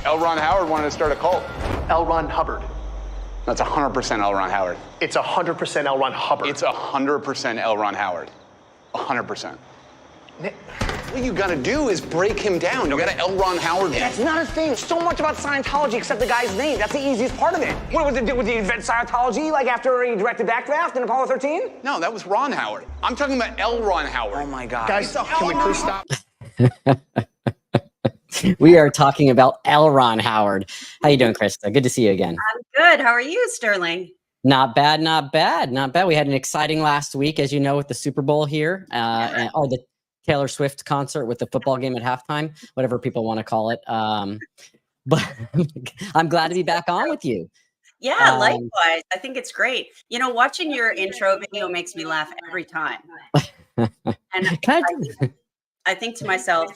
L. Ron Howard wanted to start a cult. L. Ron Hubbard. That's 100% L. Ron Howard. It's 100% L. Ron Hubbard. It's 100% L. Ron Howard. 100%. What you gotta do is break him down. You gotta L. Ron Howard him. That's not a thing. So much about Scientology except the guy's name. That's the easiest part of it. What was it? Did he invent Scientology like after he directed Backdraft in Apollo 13? No, that was Ron Howard. I'm talking about L. Ron Howard. Oh my God. Guys, can we please stop? We are talking about L. Ron Howard. How you doing, Krista? Good to see you again. I'm good. How are you, Sterling? Not bad, not bad, not bad. We had an exciting last week, as you know, with the Super Bowl here, and the Taylor Swift concert with the football game at halftime, whatever people want to call it. But I'm glad to be back on with you. Yeah, likewise. I think it's great. You know, watching your intro video makes me laugh every time. And I think to myself,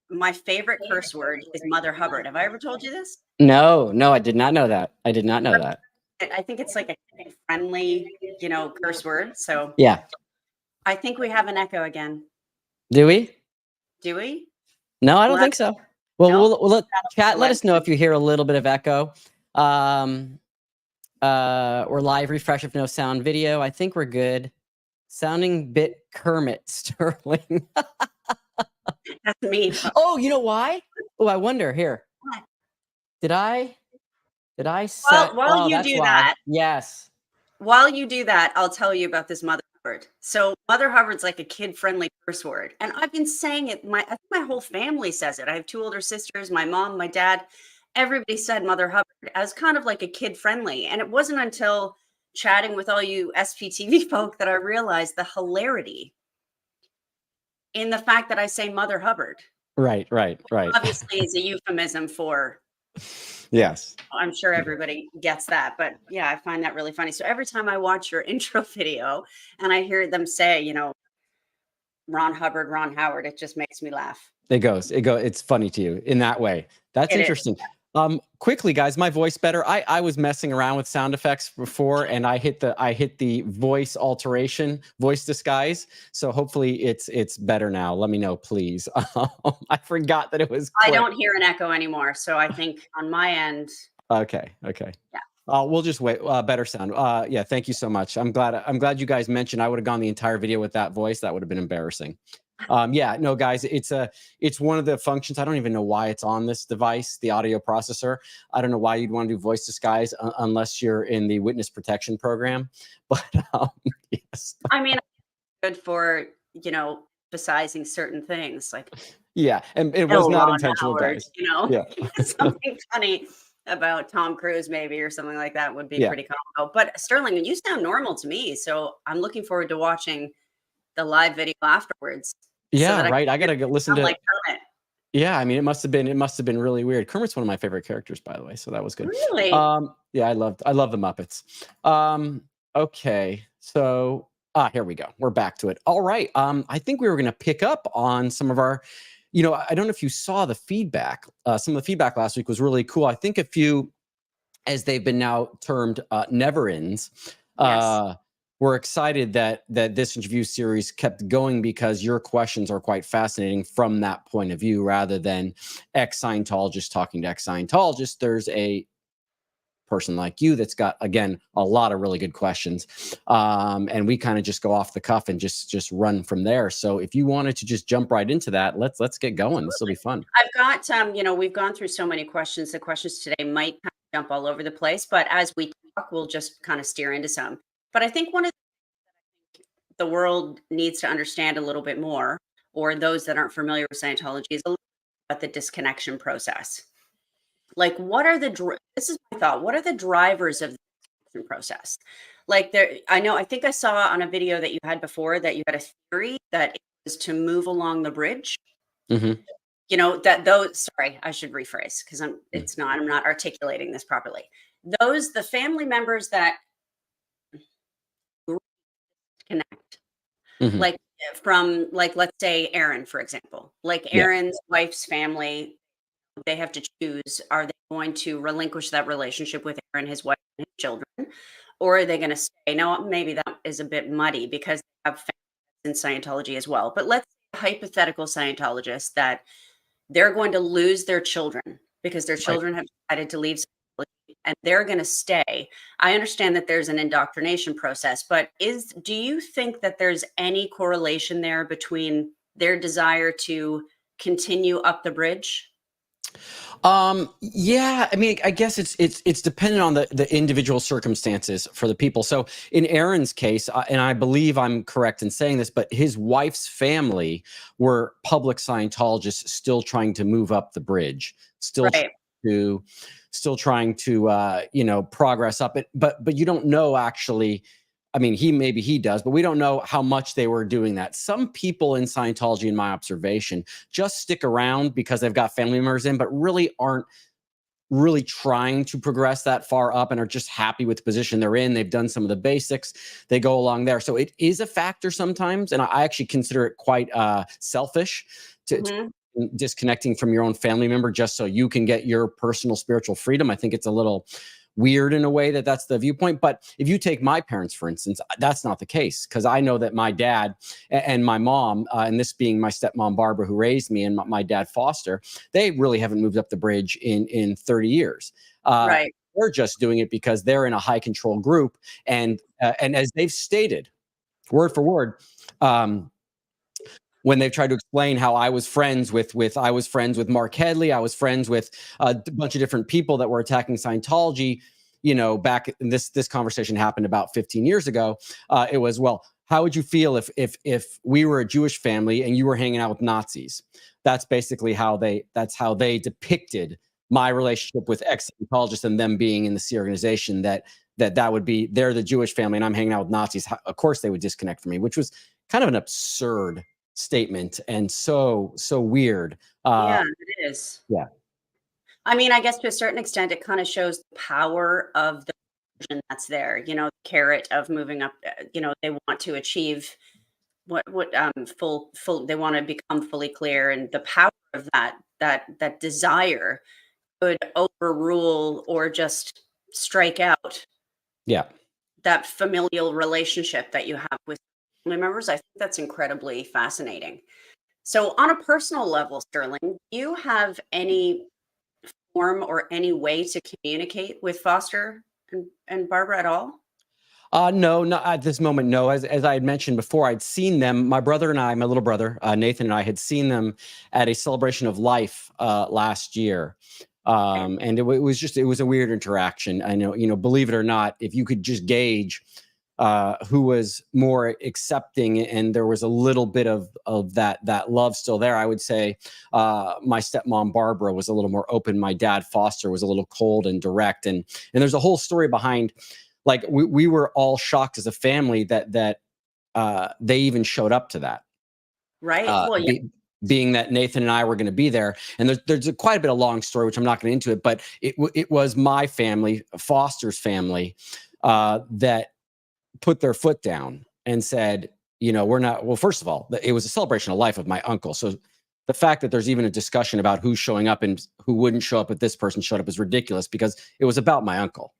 my favorite curse word is Mother Hubbard. Have I ever told you this? No, I did not know that. I did not know that. I think it's like a friendly, curse word. So yeah, I think we have an echo again. Do we? Do we? No, I don't think so. Well, No? we'll let us know if you hear a little bit of echo. Or live refresh if no sound video. I think we're good. Sounding bit Kermit Sterling. That's me. Oh, you know why? Oh, I wonder here. What? Did I set? While you do that, yes. While you do that, I'll tell you about this Mother Hubbard. So Mother Hubbard's like a kid-friendly curse word, and I've been saying it. I think my whole family says it. I have two older sisters, my mom, my dad. Everybody said Mother Hubbard as kind of like a kid-friendly, and it wasn't until chatting with all you SPTV folk that I realized the hilarity in the fact that I say Mother Hubbard. Right. Obviously, it's a euphemism for. Yes. I'm sure everybody gets that, but yeah, I find that really funny. So every time I watch your intro video and I hear them say, Ron Hubbard, Ron Howard, it just makes me laugh. It's funny to you in that way. That's interesting. Quickly, guys, my voice better. I was messing around with sound effects before, and I hit the voice alteration, voice disguise. So hopefully it's better now. Let me know, please. I forgot that it was. I don't hear an echo anymore, so I think on my end. Okay. Yeah. We'll just wait. Better sound. Yeah. Thank you so much. I'm glad you guys mentioned. I would have gone the entire video with that voice. That would have been embarrassing. Yeah, no, guys, it's one of the functions. I don't even know why it's on this device, the audio processor. I don't know why you'd want to do voice disguise unless you're in the witness protection program. But yes, I mean, good for emphasizing certain things like. Yeah, and it was not intentional, guys. Yeah. Something funny about Tom Cruise, maybe, or something like that would be pretty comical. But Sterling, you sound normal to me, so I'm looking forward to watching the live video afterwards. Yeah, so right. I gotta go listen to. Like Kermit. Yeah, I mean, it must have been really weird. Kermit's one of my favorite characters, by the way, so that was good. Really? Yeah, I love the Muppets. Okay, so here we go. We're back to it. All right. I think we were gonna pick up on some of our. I don't know if you saw the feedback. Some of the feedback last week was really cool. I think a few, as they've been now termed, never-ends. Yes. We're excited that this interview series kept going because your questions are quite fascinating from that point of view, rather than ex-Scientologists talking to ex-Scientologists. There's a person like you that's got, again, a lot of really good questions. And we kind of just go off the cuff and just run from there. So if you wanted to just jump right into that, let's get going. This will be fun. I've got, we've gone through so many questions. The questions today might kind of jump all over the place, but as we talk, we'll just kind of steer into some. But I think one of the world needs to understand a little bit more, or those that aren't familiar with Scientology, is a little bit about the disconnection process. Like, this is my thought. What are the drivers of the disconnection process? Like, I think I saw on a video that you had before that you had a theory that it was to move along the bridge. Mm-hmm. Sorry, I should rephrase because I'm not articulating this properly. The family members that connect, Mm-hmm. like from, let's say Aaron, for example, like Aaron's wife's family, they have to choose, are they going to relinquish that relationship with Aaron, his wife, and his children, or are they going to stay? Now, maybe that is a bit muddy because they have families in Scientology as well, but let's say a hypothetical Scientologist that they're going to lose their children because their children have decided to leave and they're going to stay. I understand that there's an indoctrination process, but do you think that there's any correlation there between their desire to continue up the bridge? Yeah, I mean, I guess it's dependent on the individual circumstances for the people. So in Aaron's case, and I believe I'm correct in saying this, but his wife's family were public Scientologists still trying to move up the bridge, still Right. trying to you know, progress up it. But you don't know actually. I mean, maybe he does, but we don't know how much they were doing that. Some people in Scientology, in my observation, just stick around because they've got family members in, but really aren't really trying to progress that far up and are just happy with the position they're in. They've done some of the basics. They go along there. So it is a factor sometimes. And I actually consider it quite selfish to disconnecting from your own family member just so you can get your personal spiritual freedom. I think it's a little weird in a way that's the viewpoint. But if you take my parents, for instance, that's not the case, because I know that my dad and my mom, and this being my stepmom, Barbara, who raised me, and my dad, Foster, they really haven't moved up the bridge in 30 years. Right. They're just doing it because they're in a high control group. And as they've stated, word for word, when they've tried to explain how I was friends with Mark Headley, I was friends with a bunch of different people that were attacking Scientology, you know, back in this conversation happened about 15 years ago. It was, well, how would you feel if we were a Jewish family and you were hanging out with Nazis? That's basically how they depicted my relationship with ex-Scientologists and them being in the C organization, that would be, they're the Jewish family and I'm hanging out with Nazis. Of course they would disconnect from me, which was kind of an absurd statement and so weird. Yeah, it is. Yeah. I mean, I guess to a certain extent, it kind of shows the power of the version that's there. You know, the carrot of moving up. You know, they want to achieve full. They want to become fully clear, and the power of that desire could overrule or just strike out. Yeah. That familial relationship that you have with family members. I think that's incredibly fascinating. So on a personal level, Sterling, do you have any form or any way to communicate with Foster and Barbara at all? No, not at this moment. No, as I had mentioned before, I'd seen them. My brother and I, my little brother Nathan and I, had seen them at a celebration of life last year, and it was a weird interaction. I know, you know, believe it or not, if you could just gauge who was more accepting, and there was a little bit of that love still there, I would say my stepmom Barbara was a little more open. My dad Foster was a little cold and direct, and there's a whole story behind. Like we were all shocked as a family that they even showed up to that. Right. Well, yeah. Being that Nathan and I were going to be there, and there's quite a bit of long story, which I'm not going into it, but it was my family, Foster's family, that put their foot down and said, you know, we're not. Well, first of all, it was a celebration of life of my uncle, so the fact that there's even a discussion about who's showing up and who wouldn't show up if this person showed up is ridiculous, because it was about my uncle.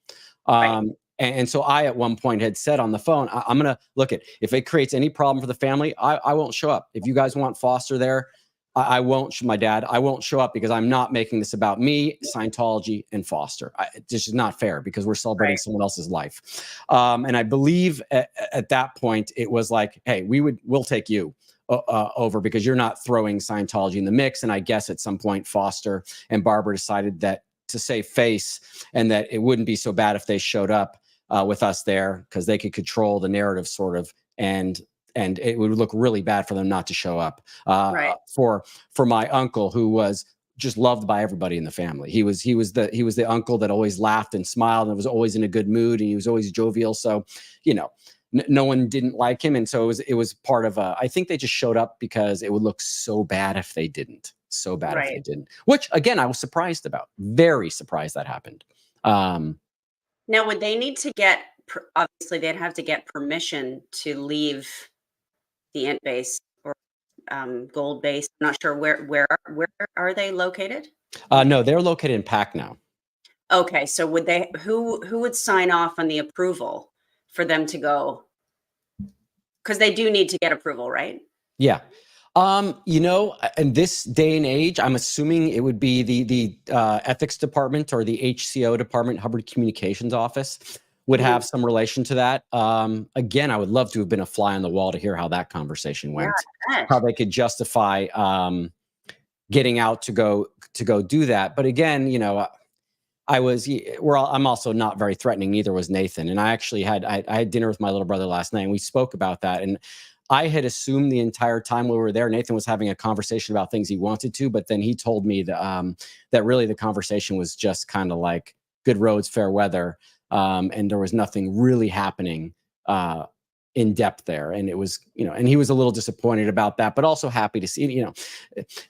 Right. And so I, at one point, had said on the phone, I'm going to look at, if it creates any problem for the family, I won't show up. If you guys want Foster there, I won't, my dad, I won't show up, because I'm not making this about me, Scientology, and Foster. This is not fair, because we're celebrating someone else's life. And I believe at that point, it was like, hey, we'll take you over, because you're not throwing Scientology in the mix. And I guess at some point, Foster and Barbara decided that to save face, and that it wouldn't be so bad if they showed up with us there, because they could control the narrative sort of, and it would look really bad for them not to show up. For my uncle, who was just loved by everybody in the family. He was the uncle that always laughed and smiled and was always in a good mood, and he was always jovial. So, you know, no one didn't like him, and so it was part of I think they just showed up because it would look so bad if they didn't. So bad if they didn't. Which, again, I was surprised about. Very surprised that happened. Now, would they need to get, obviously they'd have to get permission to leave the Int base or Gold base? I'm not sure where are they located? No, they're located in Pac now. Okay, so would they, who would sign off on the approval for them to go? Because they do need to get approval, right? Yeah. You know, in this day and age, I'm assuming it would be the ethics department or the HCO department, Hubbard Communications Office, would have some relation to that. Again, I would love to have been a fly on the wall to hear how that conversation went, how they could justify getting out to go do that. But again, you know, I'm also not very threatening. Neither was Nathan. And I actually I had dinner with my little brother last night, and we spoke about that. And I had assumed the entire time we were there, Nathan was having a conversation about things he wanted to, but then he told me that that really the conversation was just kind of like good roads, fair weather, and there was nothing really happening in depth there. And it was, you know, and he was a little disappointed about that, but also happy to see, you know,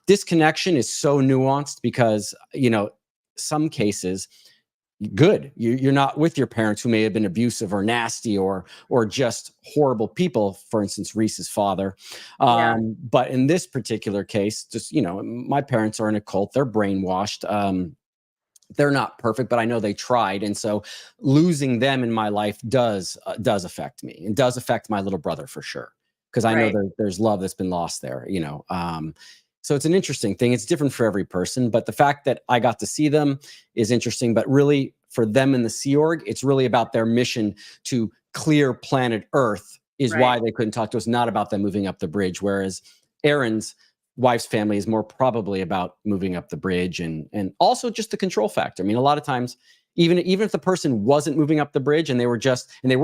disconnection is so nuanced because, you know, some cases, good. You're not with your parents who may have been abusive or nasty or just horrible people. For instance, Reese's father. But in this particular case, just, you know, my parents are in a cult. They're brainwashed. They're not perfect, but I know they tried. And so losing them in my life does affect me, and does affect my little brother for sure. Because I know there's love that's been lost there, you know. So it's an interesting thing. It's different for every person, but the fact that I got to see them is interesting. But really, for them in the Sea Org, it's really about their mission to clear planet Earth is why they couldn't talk to us, not about them moving up the bridge. Whereas Aaron's wife's family is more probably about moving up the bridge and also just the control factor. I mean, a lot of times, even if the person wasn't moving up the bridge and they weren't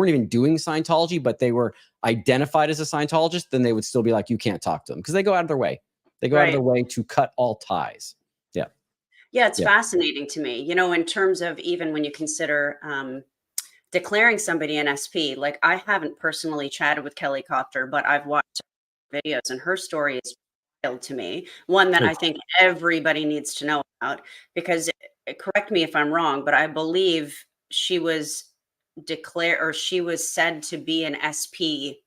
even doing Scientology, but they were identified as a Scientologist, then they would still be like, you can't talk to them because they go out of their way. They go out of their way to cut all ties. Yeah. Yeah, it's fascinating to me, you know, in terms of even when you consider declaring somebody an SP. Like, I haven't personally chatted with Kelly Copter, but I've watched videos, and her story is wild to me. One that I think everybody needs to know about, because correct me if I'm wrong, but I believe she was said to be an SP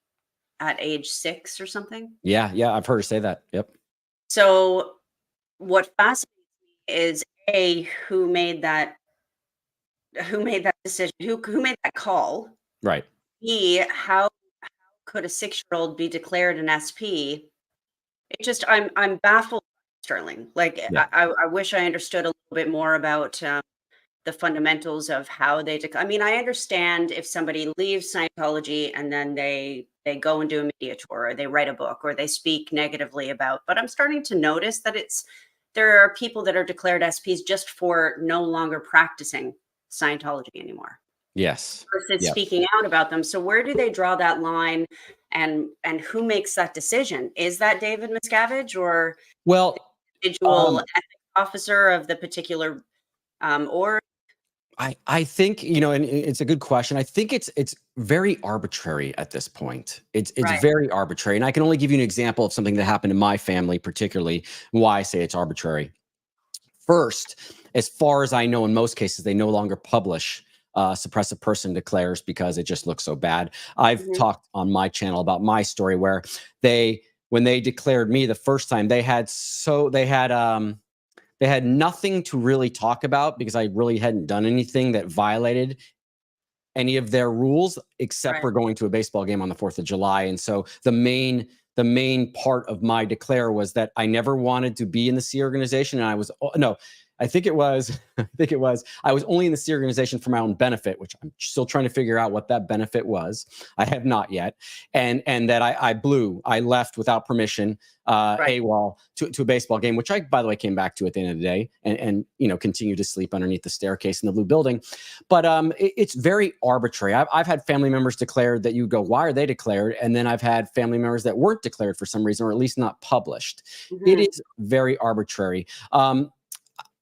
at age 6 or something. Yeah, I've heard her say that. Yep. So what fascinates me is who made that decision, who made that call. Right. How could a 6-year-old be declared an SP? It just, I'm baffled, Sterling. Like, I wish I understood a little bit more about the fundamentals of how they I mean, I understand if somebody leaves Scientology and then they go and do a media tour, or they write a book, or they speak negatively about, but I'm starting to notice that there are people that are declared SPs just for no longer practicing Scientology anymore. Yes. Versus speaking out about them. So where do they draw that line, and who makes that decision? Is that David Miscavige, or the individual ethics officer of the particular org? I think, you know, and it's a good question. I think it's very arbitrary at this point. It's very arbitrary. And I can only give you an example of something that happened in my family, particularly why I say it's arbitrary. First, as far as I know, in most cases, they no longer publish suppressive person declares because it just looks so bad. I've talked on my channel about my story where when they declared me the first time, they had nothing to really talk about because I really hadn't done anything that violated any of their rules except for going to a baseball game on the 4th of July. And so the main part of my declare was that I never wanted to be in the Sea organization. And I was I was only in the Sea organization for my own benefit, which I'm still trying to figure out what that benefit was. I have not yet. And that I left without permission, AWOL to a baseball game, which I, by the way, came back to at the end of the day and you know, continued to sleep underneath the staircase in the blue building. But it's very arbitrary. I've had family members declared that you go, why are they declared? And then I've had family members that weren't declared for some reason, or at least not published. It is very arbitrary.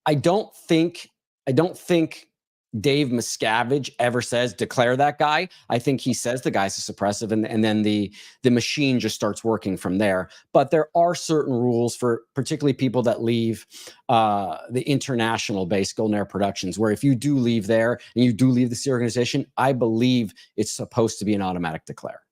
I don't think Dave Miscavige ever says declare that guy. I think he says the guy's a suppressive, and then the machine just starts working from there. But there are certain rules for particularly people that leave the international based Golden Air Productions, where if you do leave there and you do leave the Sea organization, I believe it's supposed to be an automatic declare.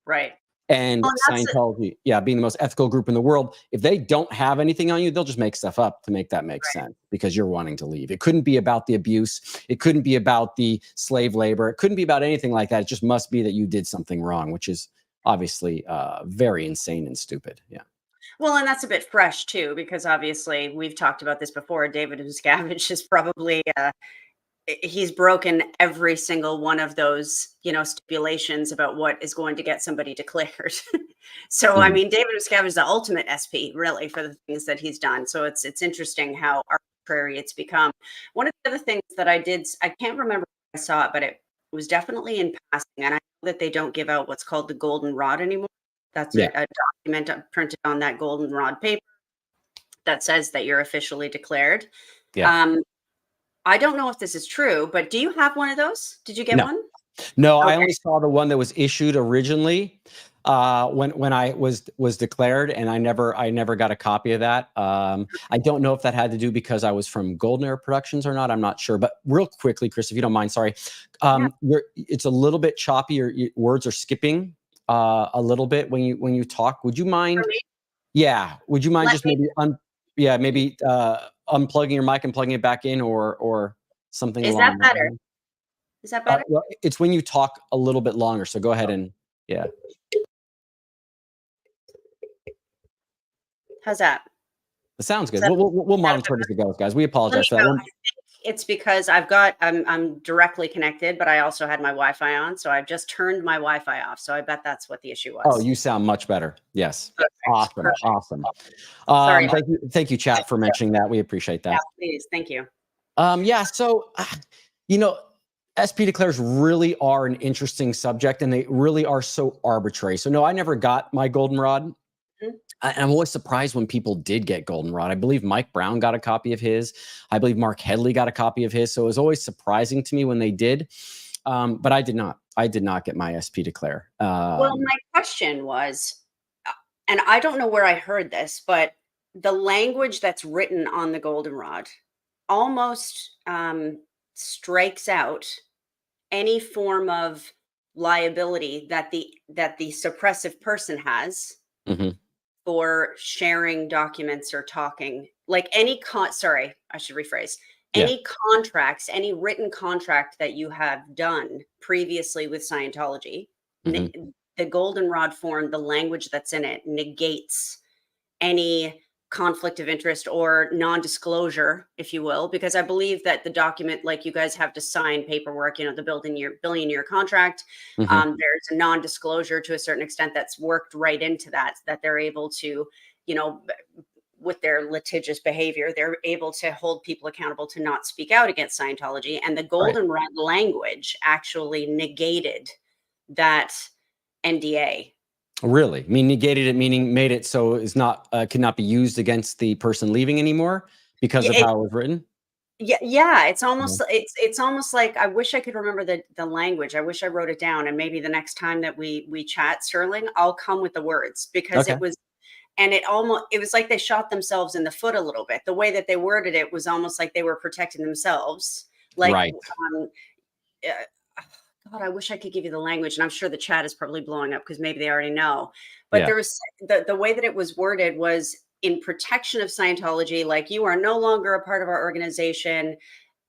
Right. And Scientology, being the most ethical group in the world, if they don't have anything on you, they'll just make stuff up to make that make sense because you're wanting to leave. It couldn't be about the abuse. It couldn't be about the slave labor. It couldn't be about anything like that. It just must be that you did something wrong, which is obviously very insane and stupid. Yeah. Well, and that's a bit fresh too, because obviously we've talked about this before. David Miscavige is probably he's broken every single one of those, stipulations about what is going to get somebody declared. So, I Mhm. mean, David Miscavige is the ultimate SP, really, for the things that he's done. So it's interesting how arbitrary it's become. One of the other things that I can't remember where I saw it, but it was definitely in passing. And I know that they don't give out what's called the golden rod anymore. That's Yeah. a document printed on that golden rod paper that says that you're officially declared. Yeah. Um, I don't know if this is true, but do you have one of those? Did you get No. one? No, I Okay. only saw the one that was issued originally when I was declared, and I never got a copy of that. I don't know if that had to do because I was from Golden Era Productions or not. I'm not sure. But real quickly, Chris, if you don't mind, sorry, Yeah. it's a little bit choppy. Your words are skipping a little bit when you talk. Would you mind? For me, Yeah. Would you mind let just me. maybe unplugging your mic and plugging it back in, or something Is along that that better? line? Is that better? Well, it's when you talk a little bit longer. So go ahead and yeah. How's that? It sounds Is good. that, We'll is that a monitor bit it as it goes, guys. We Let me apologize for that know. one. I think it's because I'm directly connected, but I also had my Wi-Fi on, so I've just turned my Wi-Fi off. So I bet that's what the issue was. Oh, you sound much better. Yes. Perfect. Awesome. Perfect. Awesome. Sorry. Thank you, chat, for mentioning that. We appreciate Yeah, that. please. Thank you. Yeah. So, you know, SP declares really are an interesting subject, and they really are so arbitrary. So, no, I never got my goldenrod. Mhm. And I'm always surprised when people did get goldenrod. I believe Mike Brown got a copy of his. I believe Mark Headley got a copy of his. So it was always surprising to me when they did. But I did not. I did not get my SP declare. Well, my question was, and I don't know where I heard this, but the language that's written on the goldenrod almost strikes out any form of liability that the suppressive person has Mhm. for sharing documents or talking, like any sorry, I should rephrase, Yeah. any contracts, any written contract that you have done previously with Scientology, Mhm. the goldenrod form, the language that's in it negates any conflict of interest or non-disclosure, if you will, because I believe that the document, like you guys have to sign paperwork, the billion-year contract, Mhm. there's a non-disclosure to a certain extent that's worked right into that they're able to, you know, with their litigious behavior, they're able to hold people accountable to not speak out against Scientology. And the Right. goldenrod language actually negated that NDA. Really? I mean, negated it, meaning made it so it's not cannot be used against the person leaving anymore because of Yeah, how it was written. yeah, it's Mhm. almost it's almost like I wish I could remember the language. I wish I wrote it down, and maybe the next time that we chat, Sterling, I'll come with the words because Okay. it was, and it was like they shot themselves in the foot a little bit. The way that they worded it was almost like they were protecting themselves. Like, Right. uh, God, I wish I could give you the language, and I'm sure the chat is probably blowing up because maybe they already know. But Yeah. there was the way that it was worded was in protection of Scientology, like you are no longer a part of our organization.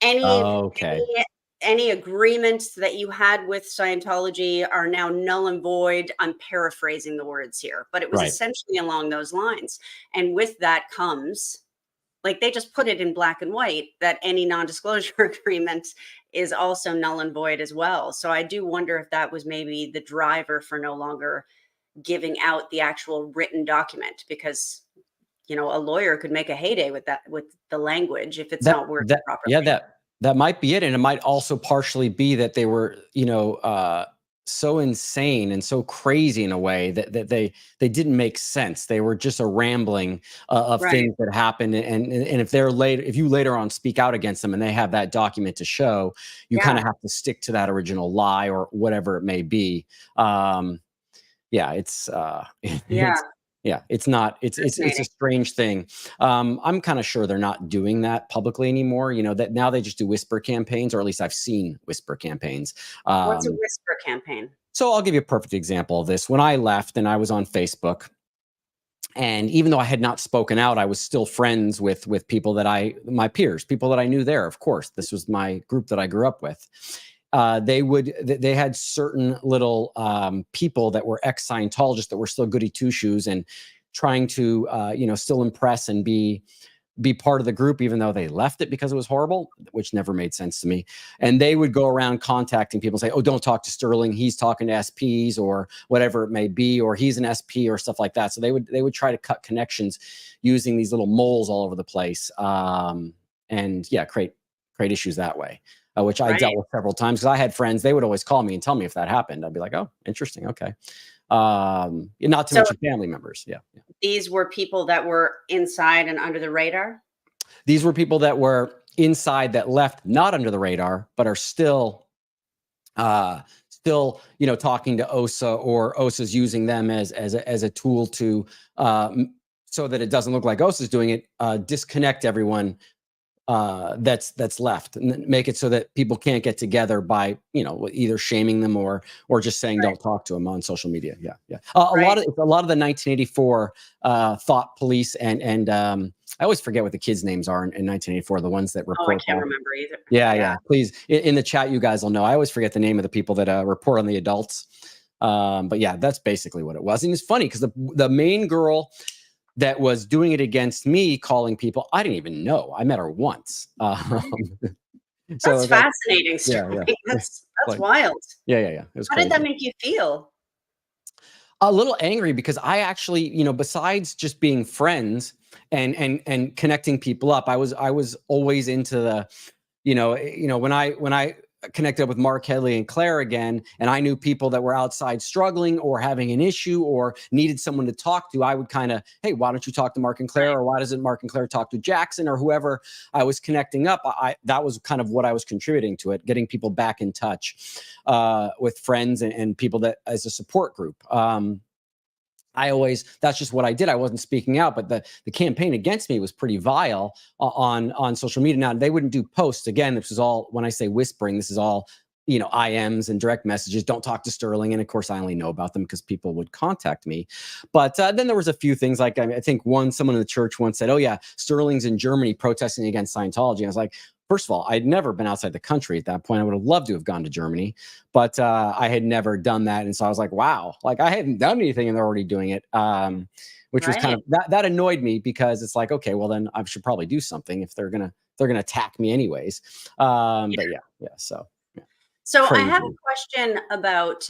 Any Okay. any agreements that you had with Scientology are now null and void. I'm paraphrasing the words here, but it was Right. essentially along those lines. And with that comes, like they just put it in black and white that any non-disclosure agreement is also null and void as well. So I do wonder if that was maybe the driver for no longer giving out the actual written document, because a lawyer could make a heyday with that, with the language, if it's That not worded that yeah, properly. that might be it, and it might also partially be that they were, so insane and so crazy in a way that they didn't make sense. They were just a rambling of Right. things that happened, and if you later on speak out against them and they have that document to show, you kind Yeah. of have to stick to that original lie or whatever it may be. Yeah, it's Yeah. it's not it's a Fascinating. strange thing. I'm kind of sure they're not doing that publicly anymore. That now they just do whisper campaigns, or at least I've seen whisper campaigns. What's a Um, whisper campaign? so I'll give you a perfect example of this. When I left and I was on Facebook, and even though I had not spoken out, I was still friends with people my peers, people that I knew there. Of course, this was my group that I grew up with. They had certain little people that were ex-Scientologists that were still goody two shoes and trying to still impress and be part of the group, even though they left it because it was horrible, which never made sense to me. And they would go around contacting people and say, oh, don't talk to Sterling. He's talking to SPs or whatever it may be, or he's an SP or stuff like that. So they would try to cut connections using these little moles all over the place. And yeah, create issues that way, which I dealt with several times, because I had friends, they would always call me and tell me if that happened. I'd be like, oh, interesting. Okay. Not to mention family members. Yeah. These were people that were inside and under the radar? These were people that were inside that left not under the radar, but are still talking to OSA, or OSA's using them as a tool to, so that it doesn't look like OSA's doing it, disconnect everyone that's left, and make it so that people can't get together by either shaming them or just saying don't talk to them on social media. A lot of the 1984 thought police and I always forget what the kids' names are in 1984, the ones that report. Oh, I can't remember either. Yeah. Please, in the chat, you guys will know. I always forget the name of the people that report on the adults. But yeah, that's basically what it was. And it's funny because the main girl that was doing it against me, calling people, I didn't even know. I met her once. That's fascinating story. Yeah. That's wild. Yeah. It was How crazy. did that make you feel? A little angry, because I actually, besides just being friends and connecting people up, I was always into the, when I connected up with Mark, Headley, and Claire again, and I knew people that were outside struggling or having an issue or needed someone to talk to, I would kind of, hey, why don't you talk to Mark and Claire? Or why doesn't Mark and Claire talk to Jackson, or whoever I was connecting up? That was kind of what I was contributing to it, getting people back in touch with friends and people that as a support group. That's just what I did. I wasn't speaking out, but the campaign against me was pretty vile on social media. Now, they wouldn't do posts. Again, this is all, when I say whispering, this is all, IMs and direct messages. Don't talk to Sterling. And of course, I only know about them because people would contact me. But then there was a few things, like I think someone in the church once said, oh yeah, Sterling's in Germany protesting against Scientology. I was like, first of all, I'd never been outside the country at that point. I would have loved to have gone to Germany, but I had never done that. And so I was like, wow, like I hadn't done anything and they're already doing it, which was kind of, that annoyed me, because it's like, okay, well then I should probably do something if they're going to attack me anyways. But yeah. So crazy. I have a question about,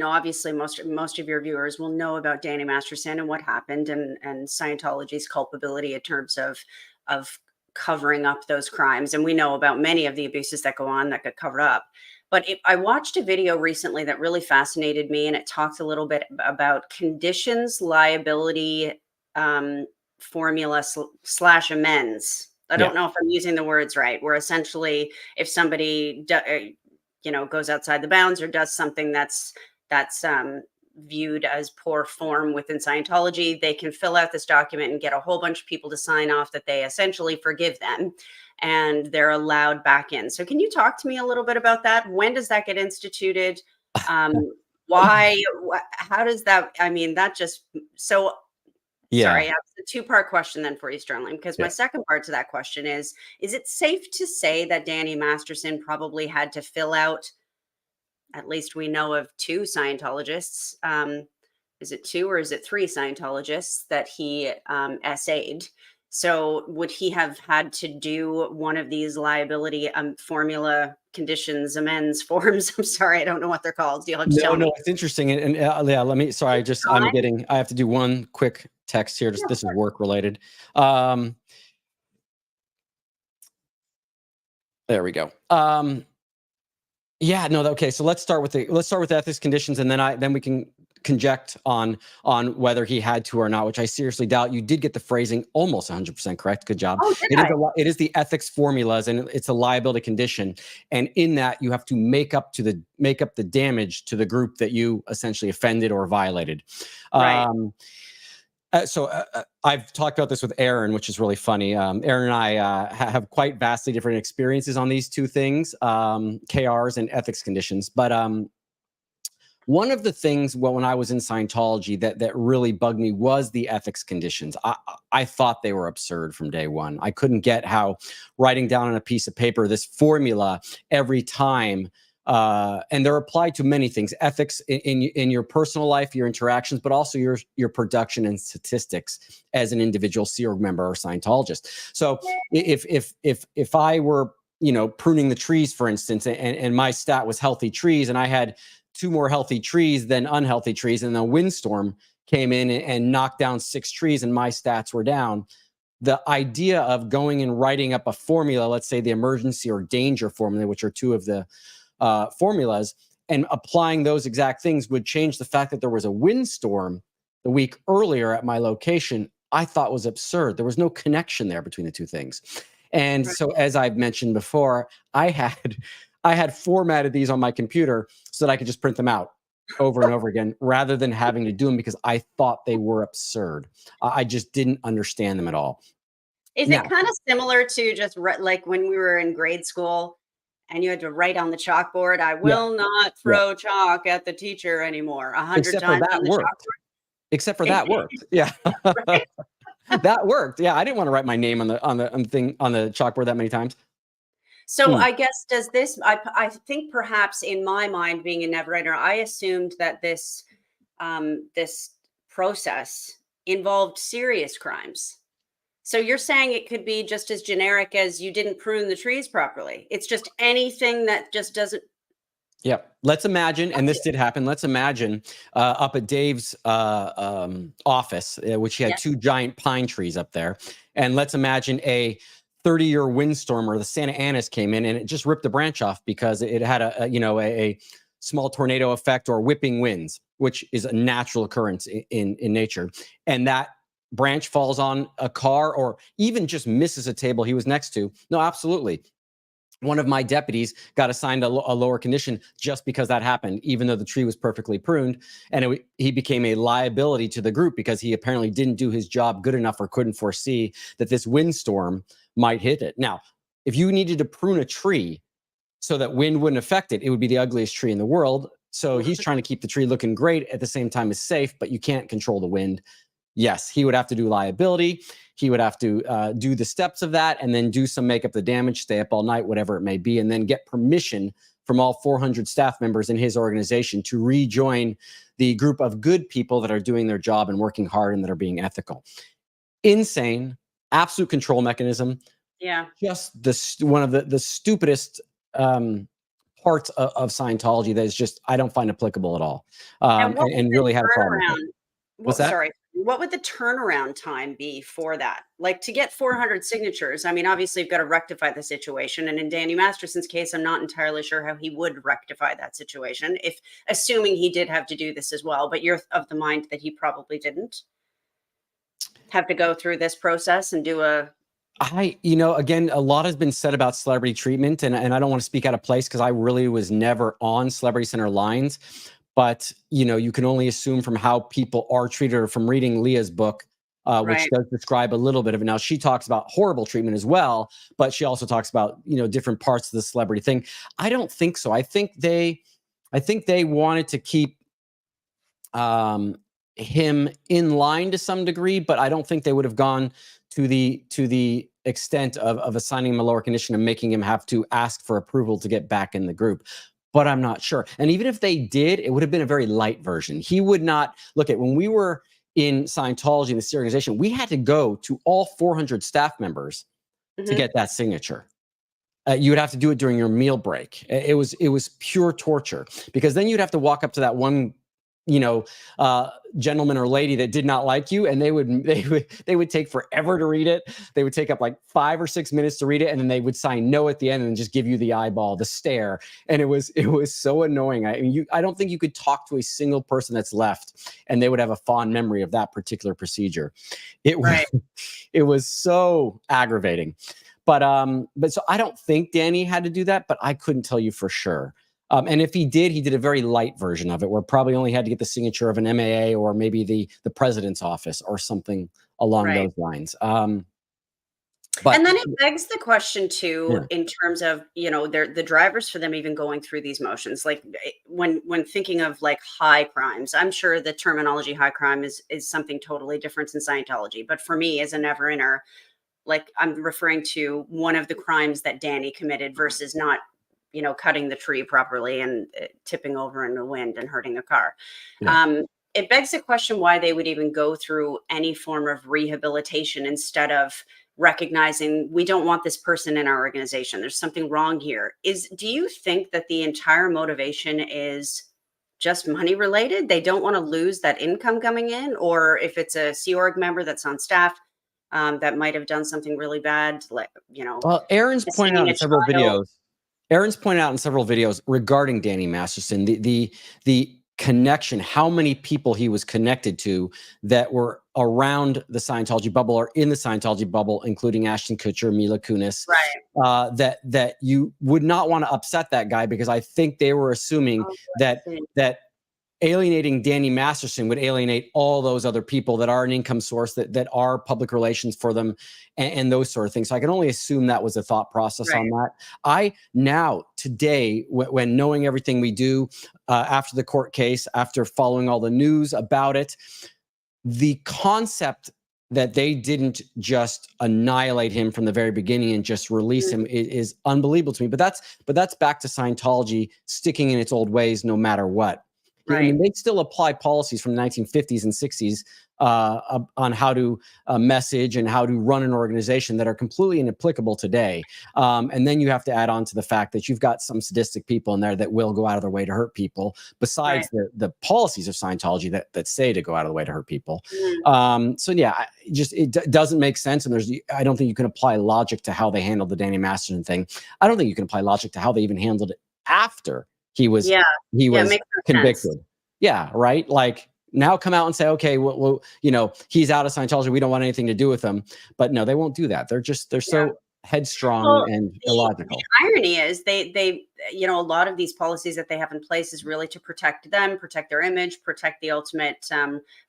obviously most of your viewers will know about Danny Masterson and what happened and Scientology's culpability in terms of covering up those crimes. And we know about many of the abuses that go on that get covered up. But I watched a video recently that really fascinated me, and it talks a little bit about conditions, liability, formula / amends. I don't know if I'm using the words right, where essentially if somebody, goes outside the bounds or does something that's viewed as poor form within Scientology, they can fill out this document and get a whole bunch of people to sign off that they essentially forgive them, and they're allowed back in. So can you talk to me a little bit about that? When does that get instituted? Why? How does that? I mean, that just so. Yeah. Sorry, I have a two-part question then for you, Sterling, because my second part to that question is it safe to say that Danny Masterson probably had to fill out, at least we know of 2 Scientologists. Is it 2 or is it 3 Scientologists that he essayed? So would he have had to do one of these liability formula conditions amends forms? I'm sorry, I don't know what they're called. You'll have to tell me. No, it's interesting. And yeah, let me, sorry, I have to do one quick text here. This is work related. There we go. Yeah, no, okay. So let's start with ethics conditions, and then we can conject on whether he had to or not, which I seriously doubt. You did get the phrasing almost 100% correct. Good job. Oh, it is the ethics formulas, and it's a liability condition. And in that, you have to make up the damage to the group that you essentially offended or violated. Right. I've talked about this with Aaron, which is really funny. Aaron and I have quite vastly different experiences on these two things, KRs and ethics conditions. But one of the things, when I was in Scientology that really bugged me was the ethics conditions. I thought they were absurd from day one. I couldn't get how writing down on a piece of paper this formula every time And they're applied to many things: ethics in your personal life, your interactions, but also your production and statistics as an individual Sea Org member or Scientologist. So if I were, pruning the trees, for instance, and my stat was healthy trees, and I had 2 more healthy trees than unhealthy trees, and a windstorm came in and knocked down 6 trees, and my stats were down. The idea of going and writing up a formula, let's say the emergency or danger formula, which are 2 of the formulas, and applying those exact things would change the fact that there was a windstorm the week earlier at my location, I thought was absurd. There was no connection there between the 2 things. And so, as I've mentioned before, I had formatted these on my computer so that I could just print them out over and over again, rather than having to do them, because I thought they were absurd. I just didn't understand them at all. Is it kind of similar to just like when we were in grade school and you had to write on the chalkboard, I will not throw chalk at the teacher anymore 100 times on the chalkboard? Except for that worked. Yeah. That worked. Yeah. I didn't want to write my name on the chalkboard that many times. So I guess I think perhaps in my mind, being a never writer, I assumed that this process involved serious crimes. So you're saying it could be just as generic as you didn't prune the trees properly. It's just anything that just doesn't. Yep. Let's imagine, and this did happen. Let's imagine up at Dave's office, which he had 2 giant pine trees up there. And let's imagine a 30-year windstorm, or the Santa Anas came in and it just ripped the branch off because it had a small tornado effect or whipping winds, which is a natural occurrence in nature. And that branch falls on a car or even just misses a table he was next to. No, absolutely. One of my deputies got assigned a lower condition just because that happened, even though the tree was perfectly pruned. And he became a liability to the group because he apparently didn't do his job good enough or couldn't foresee that this windstorm might hit it. Now, if you needed to prune a tree so that wind wouldn't affect it, it would be the ugliest tree in the world. So he's trying to keep the tree looking great at the same time as safe, but you can't control the wind. Yes, he would have to do liability. He would have to do the steps of that and then do some make up the damage, stay up all night, whatever it may be, and then get permission from all 400 staff members in his organization to rejoin the group of good people that are doing their job and working hard and that are being ethical. Insane, absolute control mechanism. Yeah. Just one of the stupidest parts of Scientology that is just, I don't find applicable at all. And really had a problem with it. What's that? Sorry. What would the turnaround time be for that? Like, to get 400 signatures, I mean, obviously you've got to rectify the situation. And in Danny Masterson's case, I'm not entirely sure how he would rectify that situation, assuming he did have to do this as well. But you're of the mind that he probably didn't have to go through this process and do again, a lot has been said about celebrity treatment, and I don't want to speak out of place because I really was never on Celebrity Center lines. But, you can only assume from how people are treated, or from reading Leah's book, which does describe a little bit of it. Now, she talks about horrible treatment as well, but she also talks about, different parts of the celebrity thing. I don't think so. I think they wanted to keep him in line to some degree, but I don't think they would have gone to the extent of assigning him a lower condition and making him have to ask for approval to get back in the group. But I'm not sure. And even if they did, it would have been a very light version. He would not look at, when we were in Scientology in this organization, we had to go to all 400 staff members to get that signature. You would have to do it during your meal break. It was pure torture, because then you'd have to walk up to that one, gentleman or lady that did not like you, and they would take forever to read it. They would take up like 5 or 6 minutes to read it, and then they would sign no at the end and just give you the eyeball, the stare. And it was so annoying. I don't think you could talk to a single person that's left and they would have a fond memory of that particular procedure. It was so aggravating. But so I don't think Danny had to do that, but I couldn't tell you for sure. And if he did a very light version of it, where probably only had to get the signature of an MAA or maybe the president's office or something along those lines. But, and then it begs the question too, in terms of, the drivers for them even going through these motions. Like when thinking of like high crimes, I'm sure the terminology high crime is something totally different in Scientology. But for me as a never-inner, like I'm referring to one of the crimes that Danny committed versus not cutting the tree properly and tipping over in the wind and hurting a car. Yeah. It begs the question why they would even go through any form of rehabilitation instead of recognizing we don't want this person in our organization. There's something wrong here. Do you think that the entire motivation is just money related? They don't want to lose that income coming in, or if it's a Sea Org member that's on staff that might have done something really bad, like Well, Aaron's pointed out missing in a several child. videos. Aaron's pointed out in several videos regarding Danny Masterson, the connection, how many people he was connected to that were around the Scientology bubble or in the Scientology bubble, including Ashton Kutcher, Mila Kunis, Right. that you would not want to upset that guy, because I think they were assuming Oh, that I see. that alienating Danny Masterson would alienate all those other people that are an income source, that are public relations for them, and those sort of things. So I can only assume that was a thought process on that. I now today, when knowing everything we do after the court case, after following all the news about it, the concept that they didn't just annihilate him from the very beginning and just release him is unbelievable to me. But that's back to Scientology sticking in its old ways no matter what. I mean, they still apply policies from the 1950s and 60s on how to message and how to run an organization that are completely inapplicable today. And then you have to add on to the fact that you've got some sadistic people in there that will go out of their way to hurt people, besides the policies of Scientology that say to go out of the way to hurt people. So yeah, it doesn't make sense. And I don't think you can apply logic to how they handled the Danny Masterson thing. I don't think you can apply logic to how they even handled it after he was makes convicted. sense. Yeah, right. Like, now come out and say, okay, well, he's out of Scientology, we don't want anything to do with him. But no, they won't do that. They're so headstrong and illogical. The irony is they a lot of these policies that they have in place is really to protect them, protect their image, protect the ultimate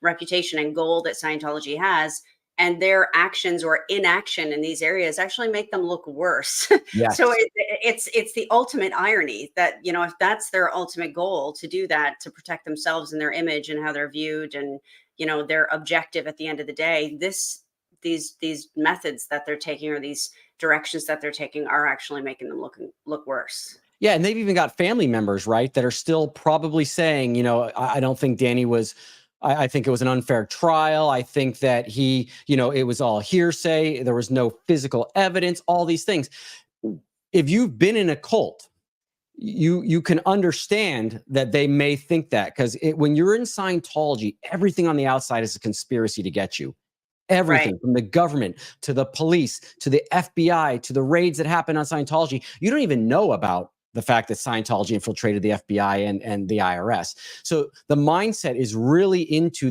reputation and goal that Scientology has. And their actions or inaction in these areas actually make them look worse. Yes. So it's the ultimate irony that, if that's their ultimate goal, to do that, to protect themselves and their image and how they're viewed and, their objective at the end of the day, these methods that they're taking or these directions that they're taking are actually making them look worse. Yeah. And they've even got family members, right, that are still probably saying, I don't think Danny was, I think it was an unfair trial. I think that it was all hearsay. There was no physical evidence, all these things. If you've been in a cult, you can understand that they may think that, because when you're in Scientology, everything on the outside is a conspiracy to get you. Everything from the government to the police to the FBI to the raids that happen on Scientology. You don't even know about the fact that Scientology infiltrated the FBI and the IRS. So the mindset is really into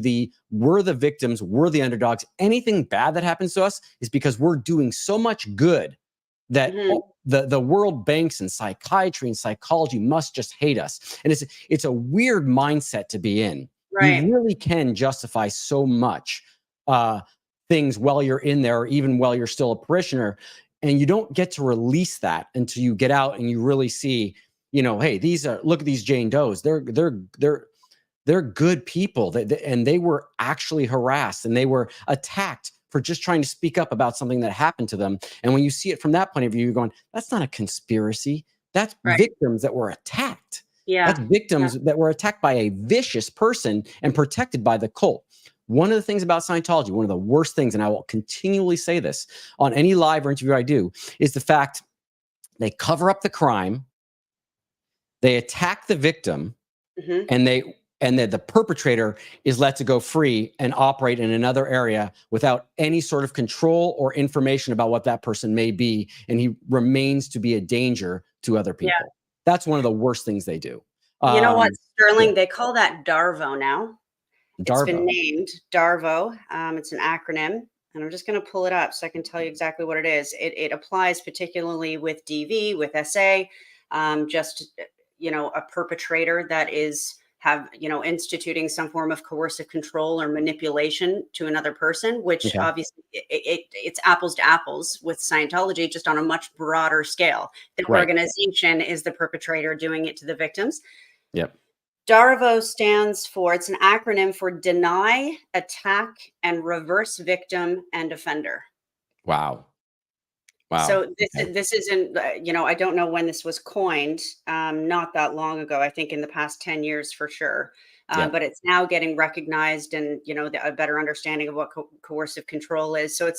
we're the victims, we're the underdogs. Anything bad that happens to us is because we're doing so much good that the world banks and psychiatry and psychology must just hate us. And it's a weird mindset to be in. Right. You really can justify so much things while you're in there, or even while you're still a parishioner. And you don't get to release that until you get out and you really see, hey, look at these Jane Does. They're good people. And they were actually harassed and they were attacked for just trying to speak up about something that happened to them. And when you see it from that point of view, you're going, that's not a conspiracy. That's victims that were attacked. Yeah. That's victims that were attacked by a vicious person and protected by the cult. One of the things about Scientology, one of the worst things, and I will continually say this on any live or interview I do, is the fact they cover up the crime, they attack the victim, and the perpetrator is let to go free and operate in another area without any sort of control or information about what that person may be, and he remains to be a danger to other people. Yeah. That's one of the worst things they do. You know what, Sterling? They call that DARVO now. Darvo. It's been named DARVO. It's an acronym, and I'm just going to pull it up so I can tell you exactly what it is. It applies particularly with DV, with SA, a perpetrator that is instituting some form of coercive control or manipulation to another person, which obviously it's apples to apples with Scientology, just on a much broader scale. The organization is the perpetrator doing it to the victims. Yep. DARVO stands for, it's an acronym for Deny, Attack, and Reverse Victim and Offender. Wow. Wow. So Okay. this isn't, I don't know when this was coined, not that long ago. I think in the past 10 years for sure. Yeah. But it's now getting recognized, and a better understanding of what coercive control is. So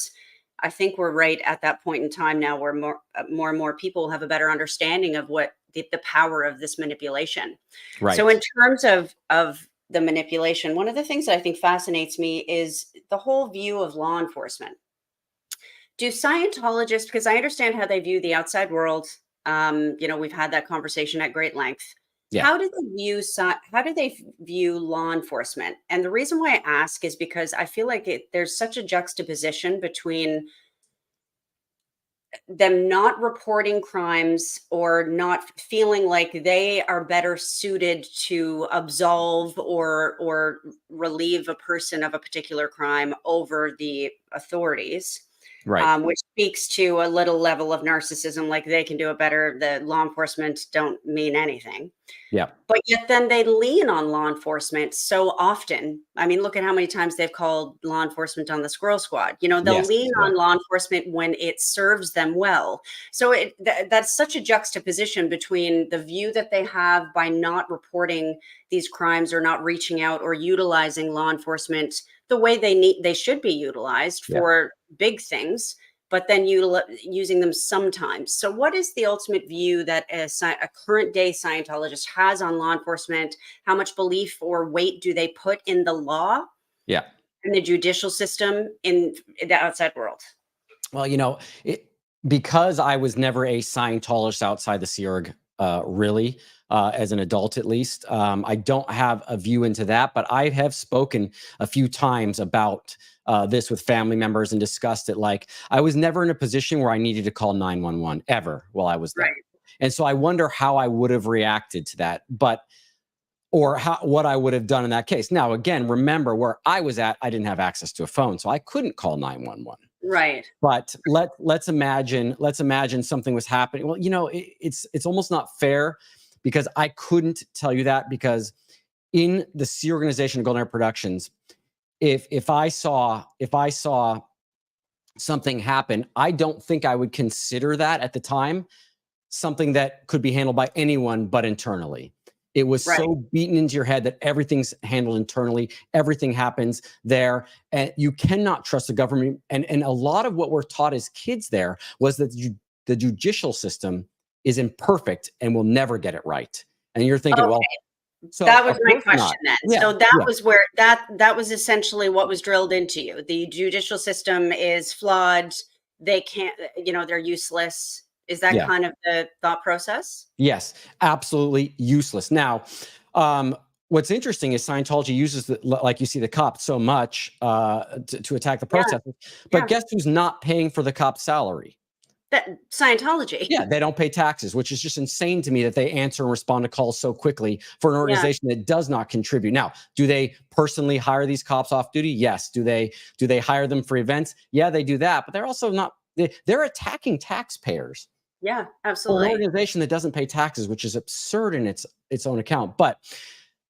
I think we're right at that point in time now where more and more people have a better understanding of what the power of this manipulation. Right. So in terms of the manipulation, one of the things that I think fascinates me is the whole view of law enforcement. Do Scientologists, because I understand how they view the outside world, we've had that conversation at great length. Yeah. How do they view law enforcement? And the reason why I ask is because I feel like there's such a juxtaposition between them not reporting crimes or not feeling like they are better suited to absolve or relieve a person of a particular crime over the authorities. Right. Which speaks to a little level of narcissism, like they can do it better. The law enforcement don't mean anything. Yeah. But yet then they lean on law enforcement so often. I mean, look at how many times they've called law enforcement on the Squirrel Squad. They'll Yes. lean Yeah. on law enforcement when it serves them well. So that's such a juxtaposition between the view that they have by not reporting these crimes or not reaching out or utilizing law enforcement the way they should be utilized Yeah. for big things, but then using them sometimes. So what is the ultimate view that a current day Scientologist has on law enforcement? How much belief or weight do they put in the law Yeah. and the judicial system in the outside world? Well, because I was never a Scientologist outside the Sea really, as an adult at least, I don't have a view into that, but I have spoken a few times about this with family members and discussed it. Like, I was never in a position where I needed to call 911 ever while I was there. Right. And so I wonder how I would have reacted to that, or what I would have done in that case. Now, again, remember where I was at, I didn't have access to a phone, so I couldn't call 911. Right. But let's imagine something was happening. Well, it's almost not fair because I couldn't tell you that, because in the C organization, Golden Air Productions, if I saw something happen, I don't think I would consider that at the time something that could be handled by anyone but internally. It was Right. so beaten into your head that everything's handled internally. Everything happens there. And you cannot trust the government. And a lot of what we're taught as kids there was that the judicial system is imperfect and will never get it right. And you're thinking, Okay. well, so That was of my course question not. then. Yeah, So that yeah. was where that was essentially what was drilled into you. The judicial system is flawed. They can't, they're useless. Is that Yeah. kind of the thought process? Yes, absolutely useless. Now, what's interesting is Scientology uses, like you see, the cops so much to attack the Yeah. protesters. But Yeah. guess who's not paying for the cop's salary? That Scientology. Yeah, they don't pay taxes, which is just insane to me that they answer and respond to calls so quickly for an Yeah. organization that does not contribute. Now, do they personally hire these cops off duty? Yes. Do they hire them for events? Yeah, they do that. But they're also not. They're attacking taxpayers. Yeah, For an absolutely. organization that doesn't pay taxes, which is absurd in its own account. But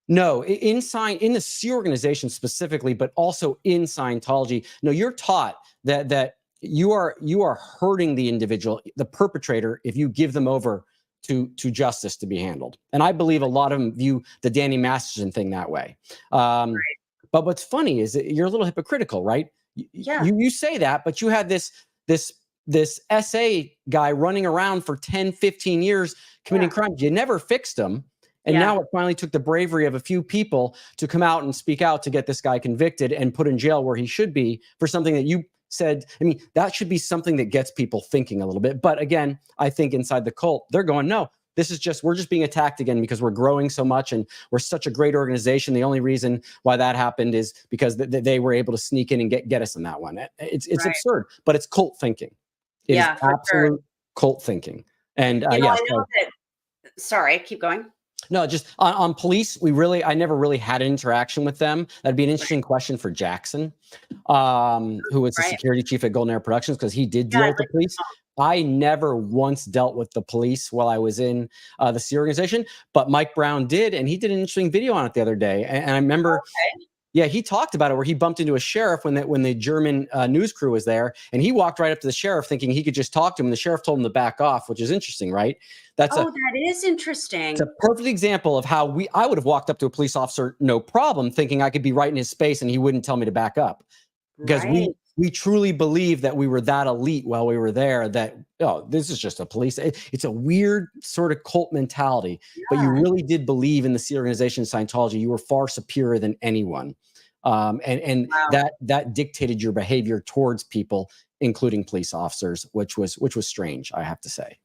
no, in the C organization specifically, but also in Scientology, no, you're taught that you are hurting the individual, the perpetrator, if you give them over to justice to be handled. And I believe a lot of them view the Danny Masterson thing that way. But what's funny is that you're a little hypocritical, right? Yeah. You say that, but you had this SA guy running around for 10, 15 years committing Yeah. crimes. You never fixed him. And Yeah. now it finally took the bravery of a few people to come out and speak out to get this guy convicted and put in jail where he should be for something that you said. I mean, that should be something that gets people thinking a little bit. But again, I think inside the cult, they're going, no, we're just being attacked again because we're growing so much and we're such a great organization. The only reason why that happened is because they were able to sneak in and get us in that one. It's Right. absurd, but it's cult thinking. It Yeah, is for sure. absolute cult thinking. And I yes, know that. Sorry, keep going. no, just on police, I never really had an interaction with them. That'd be an interesting question for Jackson, who was the Right. security chief at Golden Air Productions, because he did Yeah, deal I'd with the like to police. I never once dealt with the police while I was in the C organization, but Mike Brown did, and he did an interesting video on it the other day. And I remember Yeah, he talked about it where he bumped into a sheriff when the German news crew was there, and he walked right up to the sheriff thinking he could just talk to him. And the sheriff told him to back off, which is interesting, right? Oh, that is interesting. It's a perfect example of how I would have walked up to a police officer, no problem, thinking I could be right in his space and he wouldn't tell me to back up. Because we truly believe that we were that elite while we were there, that, oh, this is just a police. It's a weird sort of cult mentality, but you really did believe in the organization Scientology. You were far superior than anyone. And that dictated your behavior towards people, including police officers, which was strange, I have to say.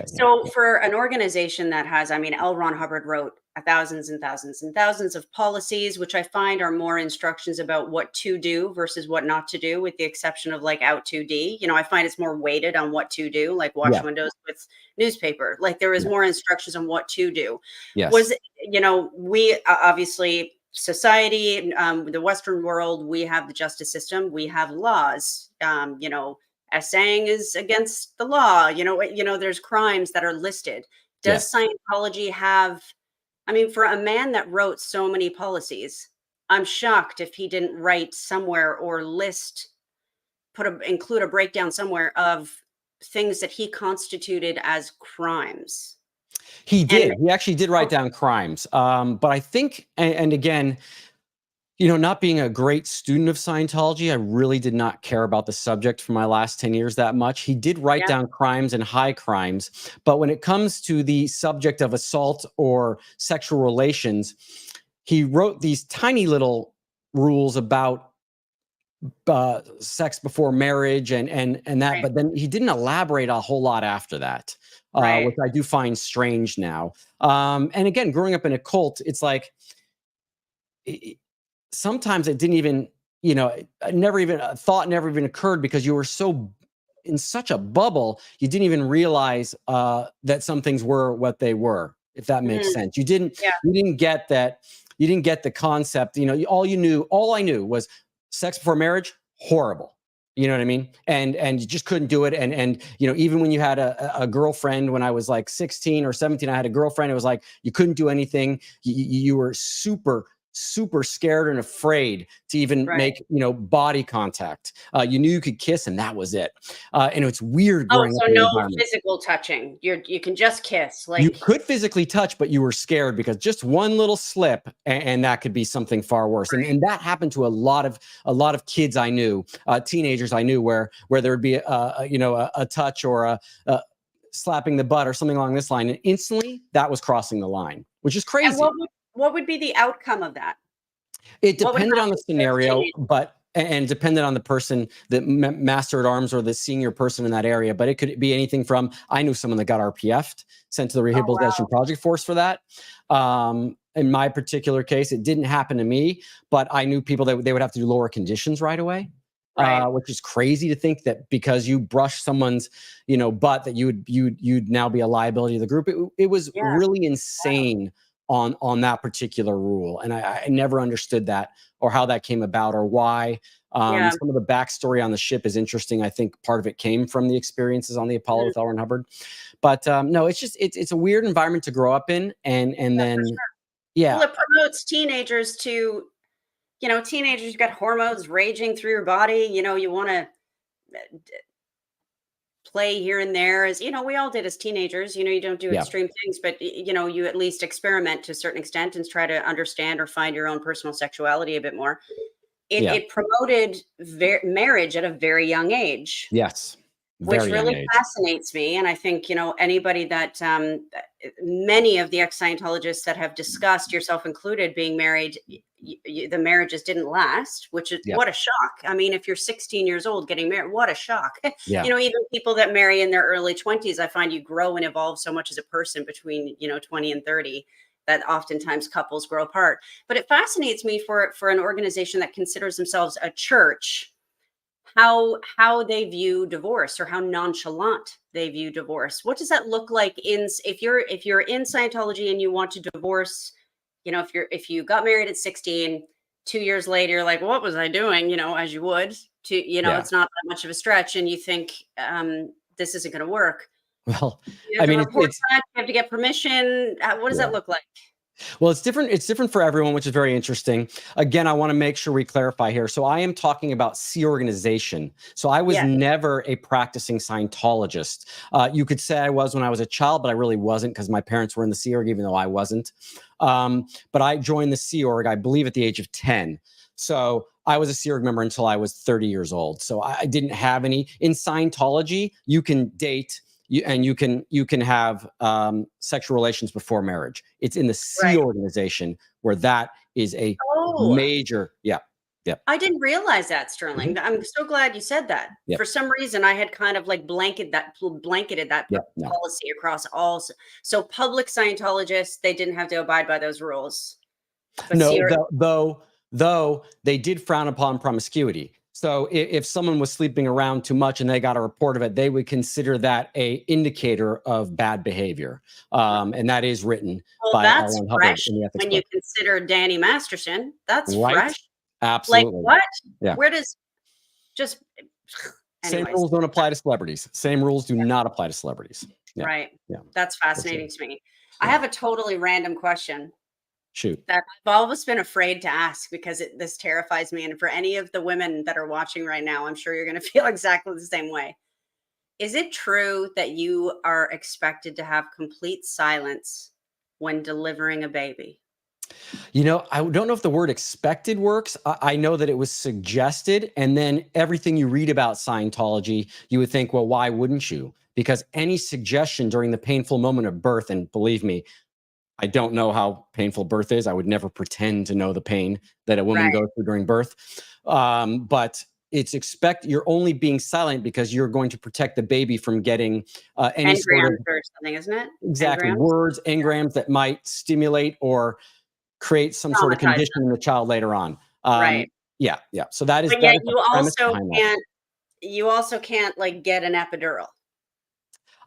So for an organization that has, I mean, L. Ron Hubbard wrote thousands and thousands and thousands of policies, which I find are more instructions about what to do versus what not to do, with the exception of like out 2D. You know, I find it's more weighted on what to do, like wash windows with newspaper. Like there is more instructions on what to do. Yes. Was, you know, we obviously society, the Western world, we have the justice system, we have laws, you know, essaying is against the law, you know, there's crimes that are listed. Does Scientology have, I mean, for a man that wrote so many policies, I'm shocked if he didn't write somewhere or include a breakdown somewhere of things that he constituted as crimes. He did. He actually did write down crimes. But I think, and again, you know, not being a great student of Scientology, I really did not care about the subject for my last 10 years that much. He did write down crimes and high crimes. But when it comes to the subject of assault or sexual relations, he wrote these tiny little rules about sex before marriage and that, but then he didn't elaborate a whole lot after that, which I do find strange now. And again, growing up in a cult, it's like, sometimes it didn't even, you know, never even occurred because you were so in such a bubble, you didn't even realize that some things were what they were, if that makes sense. You didn't get that. You didn't get the concept. You know, all I knew was sex before marriage, horrible. You know what I mean? And you just couldn't do it. And you know, even when you had a girlfriend, when I was like 16 or 17, I had a girlfriend. It was like you couldn't do anything. You were super scared and afraid to even make, you know, body contact. You knew you could kiss and that was it. And it's weird. Oh, so no physical touching. You can just kiss. Like you could physically touch, but you were scared because just one little slip and that could be something far worse. And that happened to a lot of kids I knew, teenagers I knew, where there would be a touch or a slapping the butt or something along this line, and instantly that was crossing the line, which is crazy. And what would be the outcome of that? It depended on the scenario, and depended on the person, the master at arms or the senior person in that area. But it could be anything from, I knew someone that got RPF'd, sent to the Rehabilitation Project Force for that. In my particular case, it didn't happen to me, but I knew people that they would have to do lower conditions right away. Which is crazy to think that because you brush someone's, you know, butt that you'd now be a liability to the group. It was really insane. On that particular rule. And I never understood that or how that came about or why. Some of the backstory on the ship is interesting. I think part of it came from the experiences on the Apollo with L. Ron Hubbard. But no, it's just, it's a weird environment to grow up in. And then, well, it promotes teenagers to, you know, teenagers, you've got hormones raging through your body. You know, you want to play here and there, as you know, we all did as teenagers. You know, you don't do extreme things, but you know, you at least experiment to a certain extent and try to understand or find your own personal sexuality a bit more. It promoted marriage at a very young age. Yes. Which really fascinates me. And I think, you know, anybody that many of the ex-Scientologists that have discussed, yourself included, being married, the marriages didn't last, which is what a shock. I mean, if you're 16 years old getting married, what a shock. You know, even people that marry in their early 20s, I find you grow and evolve so much as a person between, you know, 20 and 30 that oftentimes couples grow apart. But it fascinates me for an organization that considers themselves a church, how they view divorce or how nonchalant they view divorce. What does that look like if you're in Scientology and you want to divorce? You know, if you got married at 16, 2 years later, you're like, what was I doing? You know, as you would to, you know, it's not that much of a stretch, and you think this isn't going to work. Well, I mean, you have to get permission. What does that look like? Well, it's different. It's different for everyone, which is very interesting. Again, I want to make sure we clarify here. So I am talking about C organization. So I was Yes. never a practicing Scientologist. You could say I was when I was a child, but I really wasn't because my parents were in the Sea Org, even though I wasn't. But I joined the Sea Org, I believe, at the age of 10. So I was a Sea Org member until I was 30 years old. So I didn't have any. In Scientology, you can date. You can have sexual relations before marriage. It's in the C Right. organization where that is a Oh, major. Yeah. I didn't realize that, Sterling. I'm so glad you said that. Yep. For some reason, I had kind of like blanketed that No. policy across all. So public Scientologists, they didn't have to abide by those rules. But No, Sierra, though they did frown upon promiscuity. So if someone was sleeping around too much and they got a report of it, they would consider that a indicator of bad behavior. And that is written well, by that's Alan Hubbard fresh in the ethics when you book. consider Danny Masterson. That's Right? fresh. Like Absolutely. what? Yeah. Where does just Same anyways, rules don't apply to celebrities. Same rules do not apply to celebrities. Yeah. right. Yeah. That's fascinating to me. I Yeah. have a totally random question Shoot. that I've always been afraid to ask because this terrifies me. And for any of the women that are watching right now, I'm sure you're going to feel exactly the same way. Is it true that you are expected to have complete silence when delivering a baby? You know, I don't know if the word expected works. I know that it was suggested. And then everything you read about Scientology, you would think, well, why wouldn't you? Because any suggestion during the painful moment of birth, and believe me, I don't know how painful birth is. I would never pretend to know the pain that a woman Right. goes through during birth. But it's you're only being silent because you're going to protect the baby from getting any sort of Engrams or something, isn't it? exactly Engrams? words, engrams that might stimulate or create some sort of Traumatize condition in the child later on. Right. Yeah. So that is But yet the premise behind that. you also can't like get an epidural.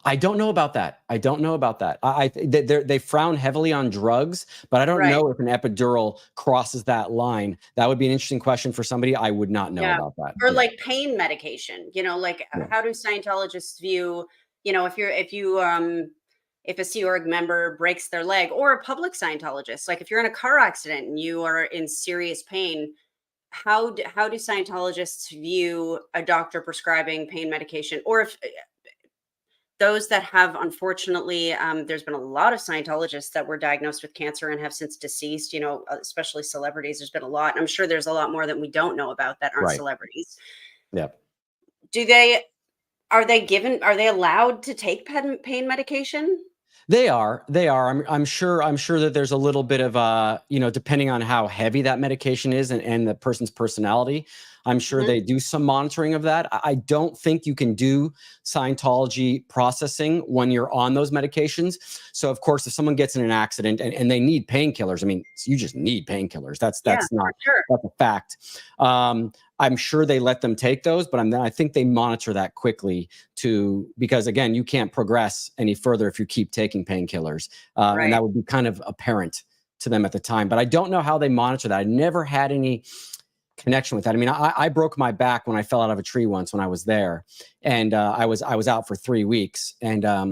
I don't know about that. They frown heavily on drugs, but I don't Right. know if an epidural crosses that line. That would be an interesting question for somebody. I would not know Yeah. about that. Or Yeah. like pain medication, like Yeah. how do Scientologists view, if a Sea Org member breaks their leg, or a public Scientologist, like if you're in a car accident and you are in serious pain, how do Scientologists view a doctor prescribing pain medication? Or if those that have, unfortunately, there's been a lot of Scientologists that were diagnosed with cancer and have since deceased, especially celebrities. There's been a lot. I'm sure there's a lot more that we don't know about that aren't Right. celebrities. Yeah. Are they allowed to take pain medication? They are. I'm sure that there's a little bit of depending on how heavy that medication is and the person's personality, I'm sure Mhm. they do some monitoring of that. I don't think you can do Scientology processing when you're on those medications. So of course, if someone gets in an accident and they need painkillers, I mean, you just need painkillers. That's Yeah, not for sure. that's a fact. I'm sure they let them take those, but I think they monitor that quickly because again, you can't progress any further if you keep taking painkillers. Right. And that would be kind of apparent to them at the time, but I don't know how they monitor that. I never had any connection with that. I mean, I broke my back when I fell out of a tree once when I was there, and I was out for 3 weeks, and I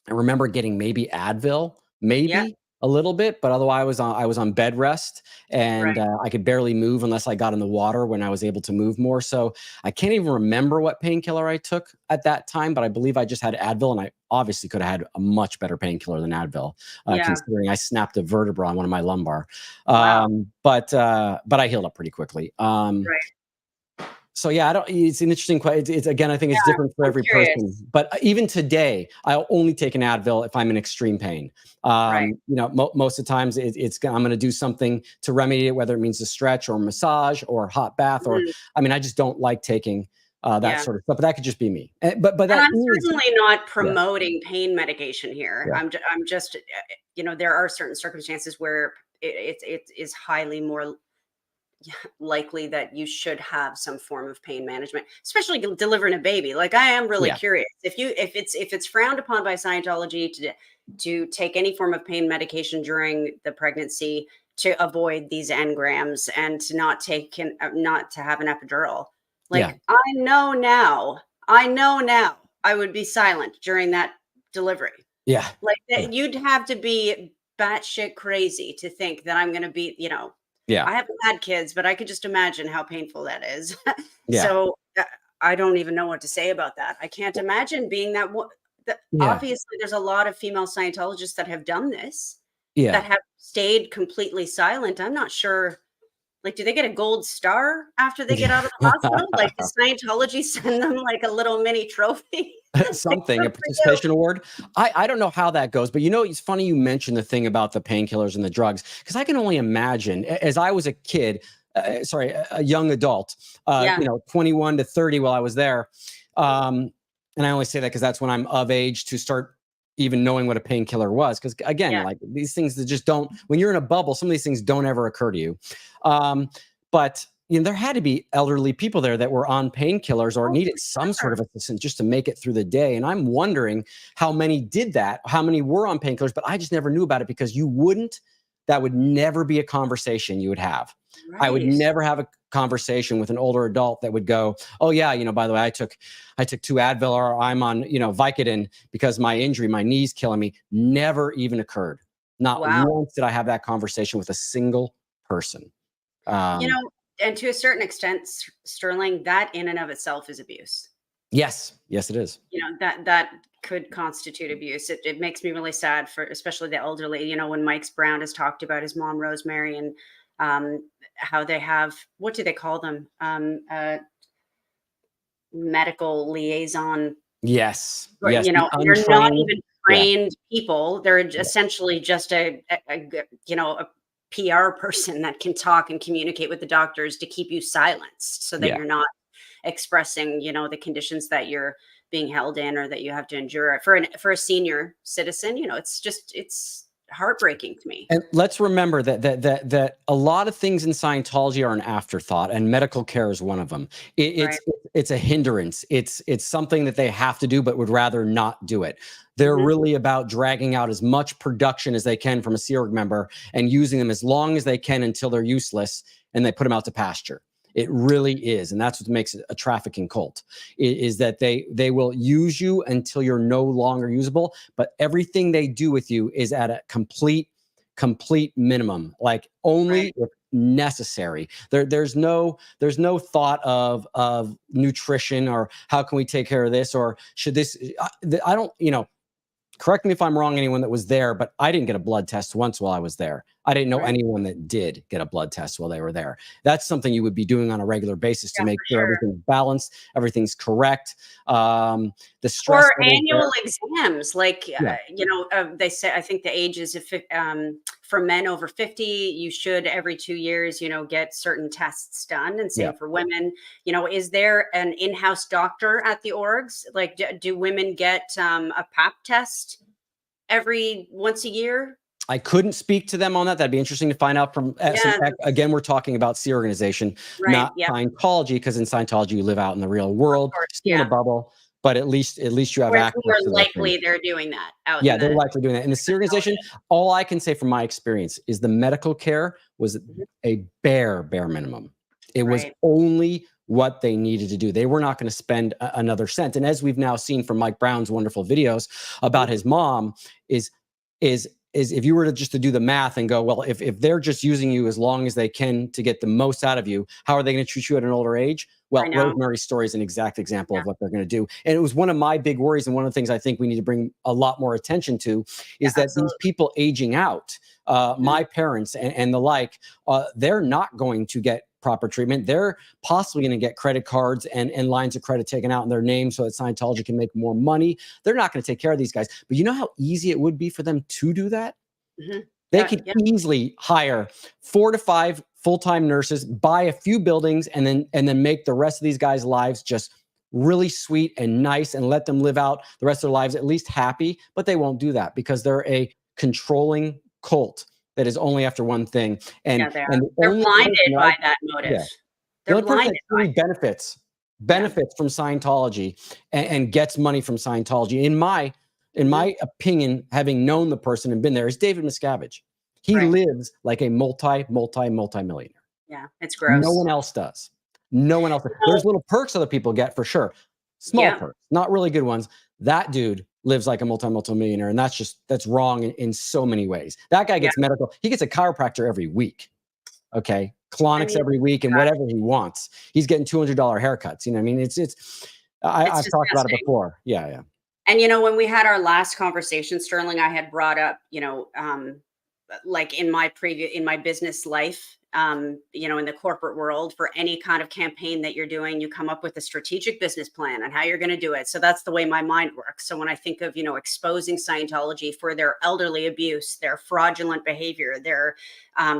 remember getting maybe Advil, Yeah. a little bit, but otherwise I was on bed rest, and Right. I could barely move unless I got in the water when I was able to move more. So I can't even remember what painkiller I took at that time, but I believe I just had Advil, and I obviously could have had a much better painkiller than Advil, Yeah. considering I snapped a vertebra on one of my lumbar. Wow. But I healed up pretty quickly. Right. So yeah, it's an interesting question. It's again, I think it's different for I'm every curious. person. But even today, I'll only take an Advil if I'm in extreme pain. Right. Most of the times, I'm going to do something to remedy it, whether it means a stretch or massage or hot bath, or Mhm. I mean, I just don't like taking that Yeah. sort of stuff. But that could just be me. But And that I'm is certainly not promoting pain medication here. Yeah. I'm just, there are certain circumstances where it is highly more likely that you should have some form of pain management, especially delivering a baby. Like, I am really Yeah. curious if it's frowned upon by Scientology to take any form of pain medication during the pregnancy to avoid these engrams and to not to have an epidural. Like, Yeah. I know now I would be silent during that delivery. Yeah. Like Yeah. you'd have to be batshit crazy to think that I'm going to be, you know, Yeah. I haven't had kids, but I could just imagine how painful that is. Yeah. So I don't even know what to say about that. I can't imagine being that. Yeah. Obviously, there's a lot of female Scientologists that have done this, Yeah. that have stayed completely silent. I'm not sure. Like, do they get a gold star after they get out of the hospital? Like, does Scientology send them like a little mini trophy? Something, a participation award. I don't know how that goes, but you know, it's funny you mentioned the thing about the painkillers and the drugs, because I can only imagine as I was a kid, a young adult, Yeah. you know, 21 to 30 while I was there. And I only say that because that's when I'm of age to start even knowing what a painkiller was. Because again, Yeah. like these things that just don't, when you're in a bubble, some of these things don't ever occur to you. But you know, there had to be elderly people there that were on painkillers or needed some sort of assistance just to make it through the day. And I'm wondering how many did that, how many were on painkillers, but I just never knew about it because that would never be a conversation you would have. I would Right. never have a conversation with an older adult that would go, oh yeah, you know, by the way, I took 2 Advil, or I'm on, you know, Vicodin because my injury, my knee's killing me. Never even occurred. Not Wow. once did I have that conversation with a single person. You know, and to a certain extent, Sterling, that in and of itself is abuse. Yes, yes, it is. You know, that could constitute abuse. It makes me really sad for especially the elderly. You know, when Mike Brown has talked about his mom Rosemary and how they have, what do they call them? Medical liaison. Yes, Or, yes. you know, The they're not untrained, even yeah, trained people. They're essentially just a you know, a PR person that can talk and communicate with the doctors to keep you silenced so that yeah. you're not expressing, you know, the conditions that you're being held in or that you have to endure. For a senior citizen, you know, it's heartbreaking to me. And let's remember that a lot of things in Scientology are an afterthought, and medical care is one of them. Right. It's a hindrance. It's something that they have to do, but would rather not do it. They're Mhm. really about dragging out as much production as they can from a Sea Org member and using them as long as they can until they're useless, and they put them out to pasture. It really is, and that's what makes it a trafficking cult. Is that they will use you until you're no longer usable, but everything they do with you is at a complete minimum, like only Right. if necessary. There's no thought of nutrition or how can we take care of this or should this. I don't, you know. Correct me if I'm wrong, anyone that was there, but I didn't get a blood test once while I was there. I didn't know Right. anyone that did get a blood test while they were there. That's something you would be doing on a regular basis to Yeah, make for sure sure. everything's balanced, everything's correct. The stress Or levels there. annual exams, like Yeah, you know, they say I think the age is if for men over 50, you should every 2 years, you know, get certain tests done, and yeah. same for women. You know, is there an in-house doctor at the orgs? Like, do women get a pap test every once a year? I couldn't speak to them on that. That'd be interesting to find out from. Yeah, Again, we're talking about Sea Organization, right. not Yeah, of Scientology, because in Scientology you live out in the real world, course. still in a Yeah, bubble, but at least you have where it's access more to those things. likely they're doing that out Yeah, in they're the likely doing that. In the Sea Organization, all I can say from my experience is the medical care was Mhm. a bare minimum. It was Right. only what they needed to do. They were not going to spend another cent. And as we've now seen from Mike Brown's wonderful videos about his mom, is if you were to do the math and go, well, if they're just using you as long as they can to get the most out of you, how are they going to treat you at an older age? Well, I know. Rosemary's story is an exact example Yeah. of what they're going to do. And it was one of my big worries. And one of the things I think we need to bring a lot more attention to Yeah, is that these absolutely. people aging out, my parents and the like, they're not going to get proper treatment. They're possibly going to get credit cards and lines of credit taken out in their name so that Scientology can make more money. They're not going to take care of these guys. But you know how easy it would be for them to do that? Mhm. They Yeah, could yeah. easily hire 4 to 5 full-time nurses, buy a few buildings, and then make the rest of these guys' lives just really sweet and nice and let them live out the rest of their lives at least happy. But they won't do that because they're a controlling cult that is only after one thing. Yeah, they are. And the They're only blinded person that by that motive. yeah, the They're only person blinded that by truly it. benefits from Scientology and gets money from Scientology, in my Mhm. opinion, having known the person and been there, is David Miscavige. He Right. lives like a multi-millionaire. Yeah, it's No gross. one else does. No one else. There's little perks other people get for sure. Small Yeah. perks, not really good ones. That dude lives like a multi-millionaire. And that's wrong in so many ways. That guy gets medical. He gets a chiropractor every week. Okay. Colonics every week and whatever he wants. He's getting $200 haircuts. You know what I mean? I've talked about it before. Yeah. Yeah. And, you know, when we had our last conversation, Sterling, I had brought up, you know, like in my business life, you know, in the corporate world, for any kind of campaign that you're doing, you come up with a strategic business plan and how you're going to do it. So that's the way my mind works. So when I think of, you know, exposing Scientology for their elderly abuse, their fraudulent behavior, their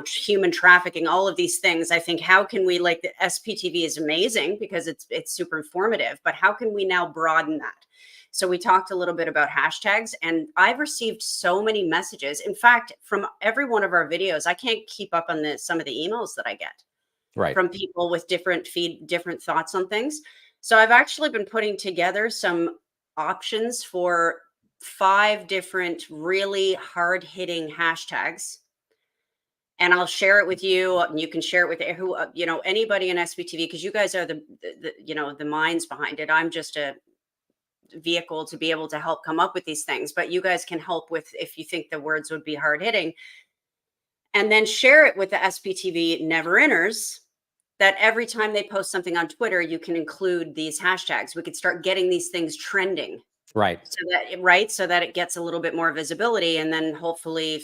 human trafficking, all of these things, I think, how can we, like, the SPTV is amazing because it's super informative, but how can we now broaden that? So we talked a little bit about hashtags, and I've received so many messages. In fact, from every one of our videos, I can't keep up on some of the emails that I get from people with different thoughts on things. So I've actually been putting together some options for 5 different really hard-hitting hashtags. And I'll share it with you, and you can share it with you know, anybody in SPTV, because you guys are the you know, the minds behind it. I'm just a vehicle to be able to help come up with these things, but you guys can help with, if you think the words would be hard hitting, and then share it with the SPTV never inners, that every time they post something on Twitter, you can include these hashtags. We could start getting these things trending. So that it gets a little bit more visibility, and then hopefully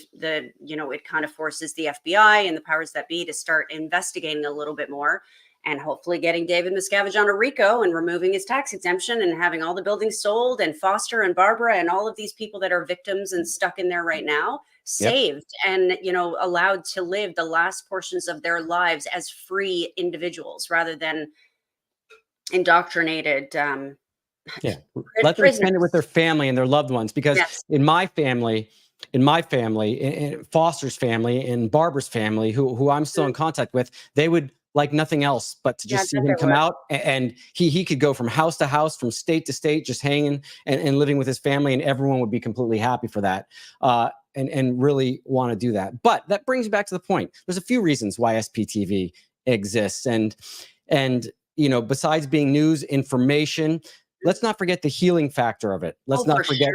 you know, it kind of forces the FBI and the powers that be to start investigating a little bit more, and hopefully getting David Miscavige on a RICO and removing his tax exemption and having all the buildings sold, and Foster and Barbara and all of these people that are victims and stuck in there right now saved and, you know, allowed to live the last portions of their lives as free individuals rather than indoctrinated let them spend it with their family and their loved ones, because in my family, in Foster's family, in Barbara's family, who I'm still in contact with, they would like nothing else but to just see him come out, and he could go from house to house, from state to state, just hanging and living with his family, and everyone would be completely happy for that, and really want to do that. But that brings me back to the point. There's a few reasons why SPTV exists, and you know, besides being news, information, let's not forget the healing factor of it. Let's not forget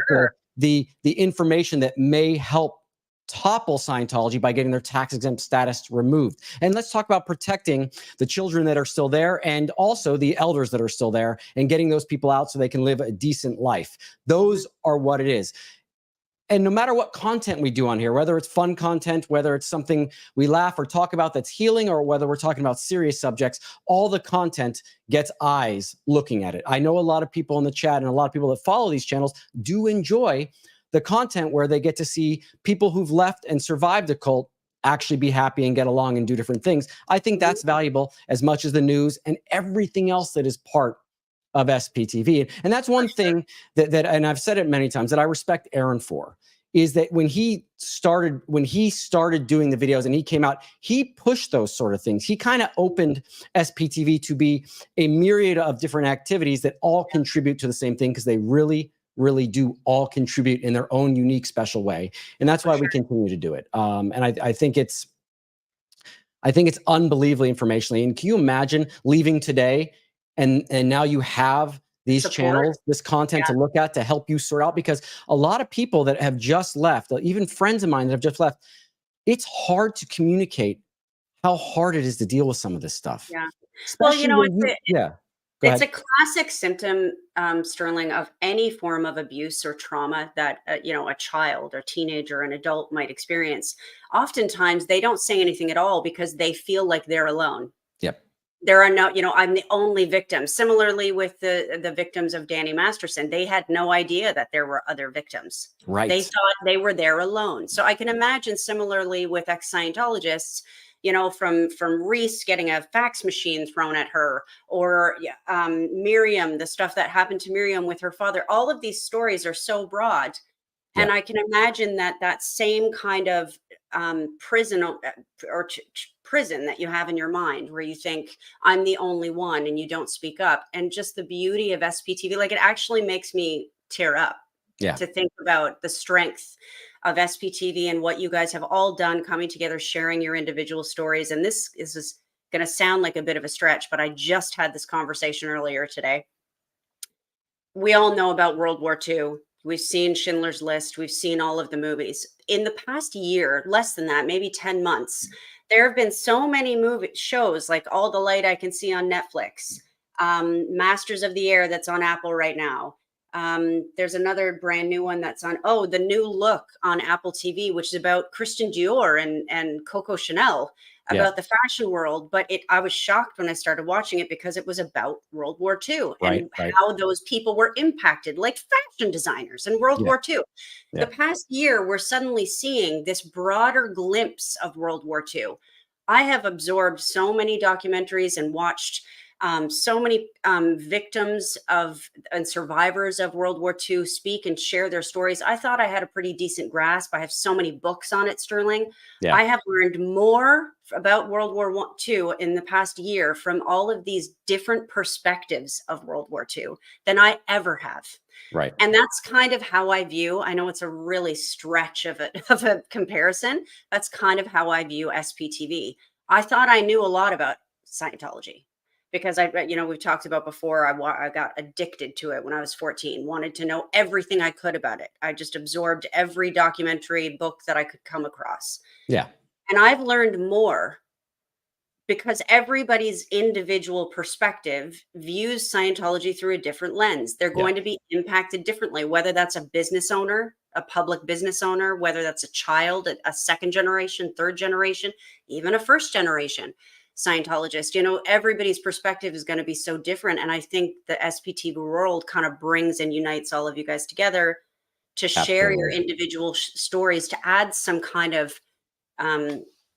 the information that may help topple Scientology by getting their tax exempt status removed. And let's talk about protecting the children that are still there, and also the elders that are still there, and getting those people out so they can live a decent life. Those are what it is. And no matter what content we do on here, whether it's fun content, whether it's something we laugh or talk about that's healing, or whether we're talking about serious subjects, all the content gets eyes looking at it. I know a lot of people in the chat and a lot of people that follow these channels do enjoy the content where they get to see people who've left and survived a cult actually be happy and get along and do different things. I think that's valuable as much as the news and everything else that is part of SPTV. And that's one thing that, and I've said it many times, that I respect Aaron for, is that when he started doing the videos and he came out, he pushed those sort of things. He kind of opened SPTV to be a myriad of different activities that all contribute to the same thing, because they really do all contribute in their own unique, special way. And that's why we continue to do it. And I think it's unbelievably informational. And can you imagine leaving today and now you have these channels, this content to look at, to help you sort out? Because a lot of people that have just left, even friends of mine that have just left, it's hard to communicate how hard it is to deal with some of this stuff. Yeah. Especially well, you know, it's a classic symptom, Sterling, of any form of abuse or trauma that, you know, a child or teenager or an adult might experience. Oftentimes they don't say anything at all because they feel like they're alone. Yep. There are no, you know, I'm the only victim. Similarly with the victims of Danny Masterson, they had no idea that there were other victims. Right. They thought they were there alone. So I can imagine similarly with ex-Scientologists, you know, from Reese getting a fax machine thrown at her, or Miriam, the stuff that happened to Miriam with her father. All of these stories are so broad. Yeah. And I can imagine that same kind of prison or prison that you have in your mind, where you think I'm the only one and you don't speak up. And just the beauty of SPTV, like, it actually makes me tear up to think about the strength of SPTV and what you guys have all done, coming together, sharing your individual stories. And this is going to sound like a bit of a stretch, but I just had this conversation earlier today. We all know about World War II. We've seen Schindler's List. We've seen all of the movies. In the past year, less than that, maybe 10 months, there have been so many shows like All the Light I Can See on Netflix, Masters of the Air that's on Apple right now. There's another brand new one that's on, The New Look on Apple TV, which is about Christian Dior and Coco Chanel, about the fashion world. But I was shocked when I started watching it because it was about World War II and how those people were impacted, like fashion designers in World War II. The past year, we're suddenly seeing this broader glimpse of World War II. I have absorbed so many documentaries and watched so many victims of and survivors of World War II speak and share their stories. I thought I had a pretty decent grasp. I have so many books on it, Sterling. I have learned more about World War II in the past year from all of these different perspectives of World War II than I ever have. Right. And that's kind of how I view, I know it's a really stretch of a comparison. That's kind of how I view SPTV. I thought I knew a lot about Scientology, because we've talked about before, I got addicted to it when I was 14, wanted to know everything I could about it. I just absorbed every documentary book that I could come across. Yeah. And I've learned more because everybody's individual perspective views Scientology through a different lens. They're going to be impacted differently, whether that's a business owner, a public business owner, whether that's a child, a second generation, third generation, even a first generation Scientologist. Everybody's perspective is going to be so different. And I think the SPTV world kind of brings and unites all of you guys together to share your individual stories, to add some kind of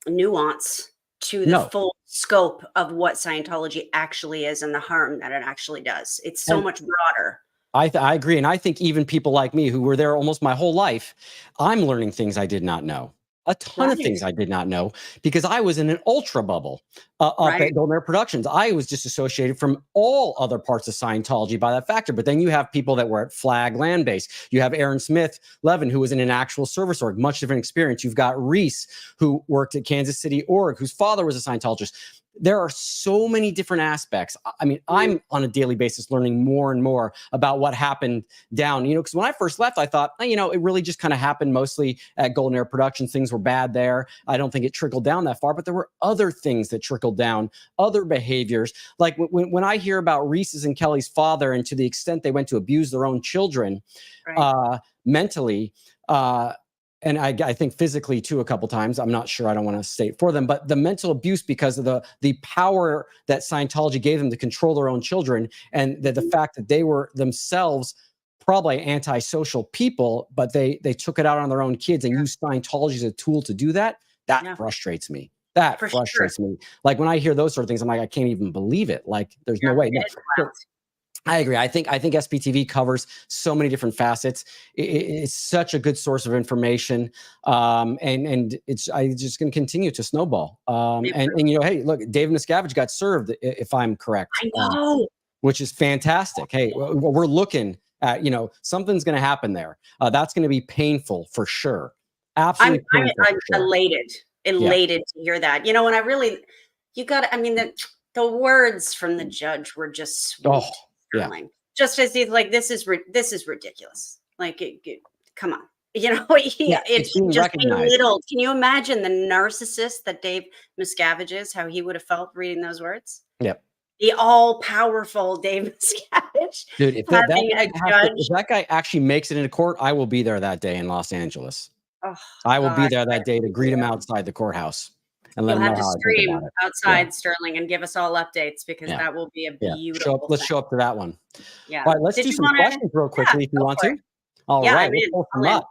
nuance to the full scope of what Scientology actually is and the harm that it actually does. It's so much broader. I agree. And I think even people like me who were there almost my whole life, I'm learning things I did not know. A ton of things I did not know because I was in an ultra bubble up at Golden Era Productions. I was disassociated from all other parts of Scientology by that factor. But then you have people that were at Flag Land Base. You have Aaron Smith Levin, who was in an actual service org, much different experience. You've got Reese, who worked at Kansas City org, whose father was a Scientologist. There are so many different aspects. I mean, I'm on a daily basis learning more and more about what happened down, because when I first left, I thought, it really just kind of happened mostly at Golden Era Productions. Things were bad there. I don't think it trickled down that far, but there were other things that trickled down, other behaviors. Like when I hear about Reese's and Kelly's father, and to the extent they went to abuse their own children mentally, and I think physically too a couple times. I'm not sure. I don't want to state for them, but the mental abuse because of the power that Scientology gave them to control their own children, and the fact that they were themselves probably antisocial people, but they took it out on their own kids and used Scientology as a tool to do that. That frustrates me. That frustrates me. Like when I hear those sort of things, I'm like, I can't even believe it. Like there's no way. No. I agree. I think SPTV covers so many different facets. It's such a good source of information, and it's just going to continue to snowball. And hey, look, Dave Miscavige got served, if I'm correct. I know, which is fantastic. Hey, we're looking at something's going to happen there. That's going to be painful for sure. Absolutely, I'm elated to hear that. And I really, the words from the judge were just sweet. Just as he's like, this is ridiculous. Like, come on, it's just belittled. Can you imagine the narcissist that Dave Miscavige is? How he would have felt reading those words? Yep. The all-powerful Dave Miscavige. Dude, if that guy actually makes it into court, I will be there that day in Los Angeles. I will be there that day to greet him outside the courthouse. And you'll have to stream outside, Sterling, and give us all updates, because that will be a beautiful Let's show up to that one. Yeah. All right, let's do some questions real quickly if you want to. All right, we'll pull them up.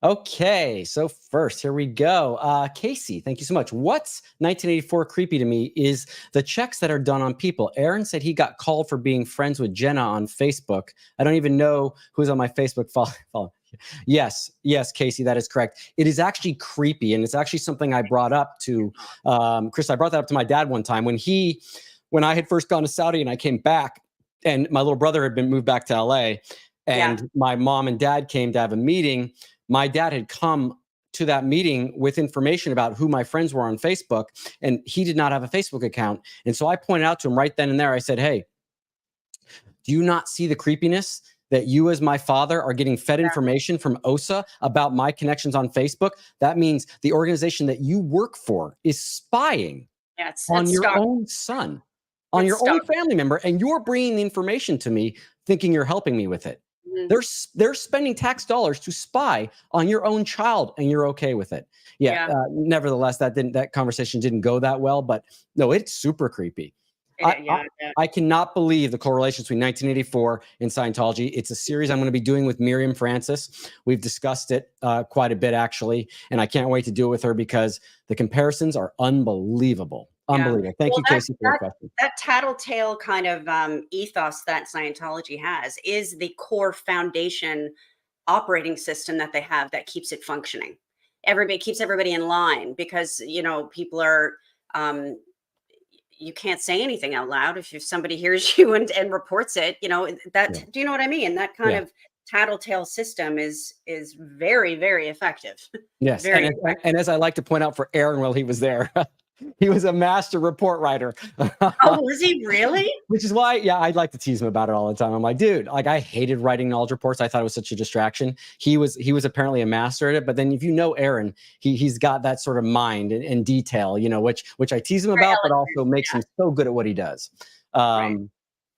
Okay, so first, here we go. Casey, thank you so much. What's 1984 creepy to me is the checks that are done on people. Aaron said he got called for being friends with Jenna on Facebook. I don't even know who's on my Facebook follow. Yes, Casey, that is correct. It is actually creepy, and it's actually something I brought up to Chris. I brought that up to my dad one time when I had first gone to Saudi and I came back, and my little brother had been moved back to LA, and my mom and dad came to have a meeting. My dad had come to that meeting with information about who my friends were on Facebook, and he did not have a Facebook account. And so I pointed out to him right then and there. I said, "Hey, do you not see the creepiness that you as my father are getting fed information from OSA about my connections on Facebook, that means the organization that you work for is spying on your own son, on your own family member, and you're bringing the information to me thinking you're helping me with it. They're spending tax dollars to spy on your own child, and you're okay with it. Nevertheless, that conversation didn't go that well, but no, it's super creepy. I cannot believe the correlation between 1984 and Scientology. It's a series I'm going to be doing with Miriam Francis. We've discussed it quite a bit, actually, and I can't wait to do it with her because the comparisons are unbelievable. Unbelievable. Thank you, Casey, for your question. That tattletale kind of ethos that Scientology has is the core foundation operating system that they have that keeps it functioning. Keeps everybody in line because, people are... you can't say anything out loud if somebody hears you and reports it, do you know what I mean? That kind of tattletale system is very, very effective. Yes. And as I like to point out for Aaron while he was there, he was a master report writer. Oh, was he really? Which is why, I'd like to tease him about it all the time. I'm like, dude, I hated writing knowledge reports. I thought it was such a distraction. He was apparently a master at it. But then if you know Aaron, he's got that sort of mind and detail, which I tease him about, but also makes him so good at what he does.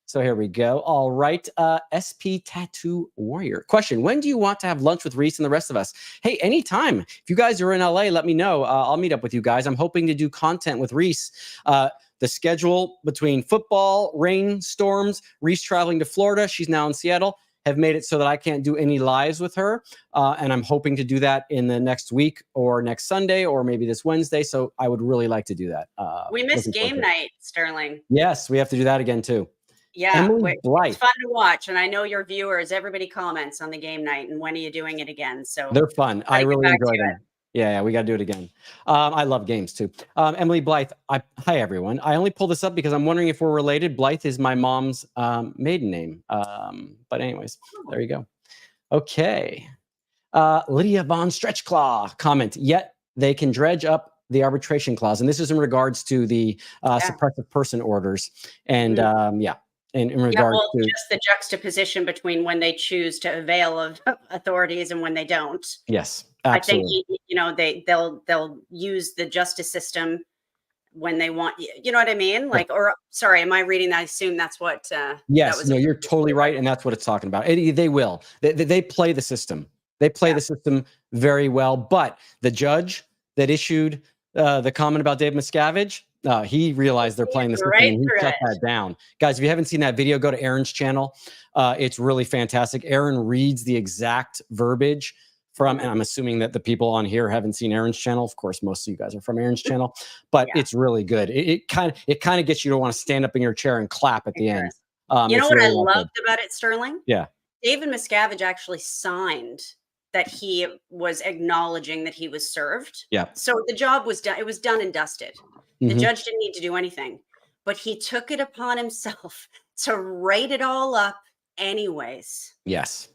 So here we go. All right. SP Tattoo Warrior. Question. When do you want to have lunch with Reese and the rest of us? Hey, anytime. If you guys are in LA, let me know. I'll meet up with you guys. I'm hoping to do content with Reese. The schedule between football, rainstorms, Reese traveling to Florida, she's now in Seattle, have made it so that I can't do any lives with her. And I'm hoping to do that in the next week or next Sunday or maybe this Wednesday. So I would really like to do that. We missed game night, Sterling. Yes, we have to do that again too. Yeah, it's fun to watch. And I know your viewers, everybody comments on the game night and when are you doing it again? So they're fun. I really enjoy them. Yeah, we got to do it again. I love games too. Emily Blythe. Hi, everyone. I only pulled this up because I'm wondering if we're related. Blythe is my mom's maiden name. But anyways, there you go. Okay. Lydia Von Stretchclaw comment. Yet they can dredge up the arbitration clause. And this is in regards to the suppressive person orders. And in regard to just the juxtaposition between when they choose to avail of authorities and when they don't. Yes, absolutely. I think they'll use the justice system when they want. You know what I mean? Like, or sorry, am I reading that? I assume that's what. Yes, no, you're totally right, and that's what it's talking about. They will. They play the system. They play the system very well. But the judge that issued the comment about Dave Miscavige. He realized they're playing this and he shut that down. Guys, if you haven't seen that video, go to Aaron's channel. It's really fantastic. Aaron reads the exact verbiage from, and I'm assuming that the people on here haven't seen Aaron's channel. Of course, most of you guys are from Aaron's channel, but it's really good. It kind of gets you to want to stand up in your chair and clap at the end. You know what I loved about it, Sterling? Yeah. David Miscavige actually signed that he was acknowledging that he was served. Yeah. So the job was done. It was done and dusted. The judge didn't need to do anything, but he took it upon himself to write it all up anyways. Yes.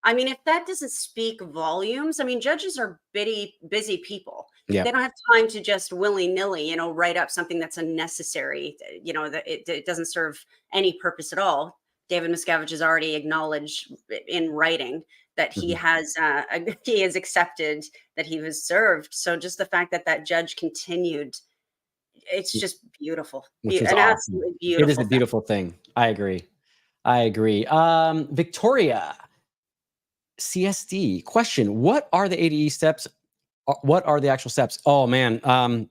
I mean, if that doesn't speak volumes, I mean, judges are busy people. Yeah. They don't have time to just willy-nilly, write up something that's unnecessary, that it doesn't serve any purpose at all. David Miscavige has already acknowledged in writing that he has accepted that he was served. So just the fact that judge continued, it's just beautiful. Absolutely beautiful. It is a beautiful thing. I agree. Victoria CSD question. What are the ADE steps? What are the actual steps? Oh man.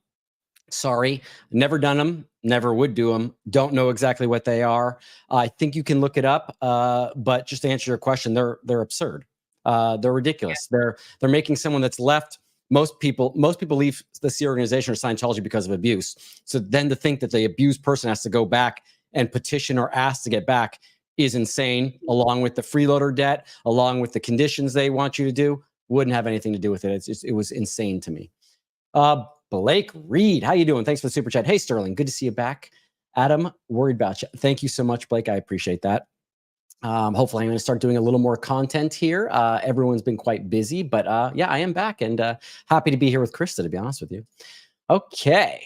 Sorry. Never done them. Never would do them. Don't know exactly what they are. I think you can look it up. But just to answer your question, they're absurd. They're ridiculous. They're making someone that's left. Most people leave the C organization or Scientology because of abuse. So then to think that the abused person has to go back and petition or ask to get back is insane, along with the freeloader debt, along with the conditions they want you to do, wouldn't have anything to do with it. It was insane to me. Blake Reed, how you doing? Thanks for the super chat. Hey, Sterling, good to see you back. Adam, worried about you. Thank you so much, Blake. I appreciate that. Hopefully I'm going to start doing a little more content here. Everyone's been quite busy, but I am back and happy to be here with Krista, to be honest with you. Okay.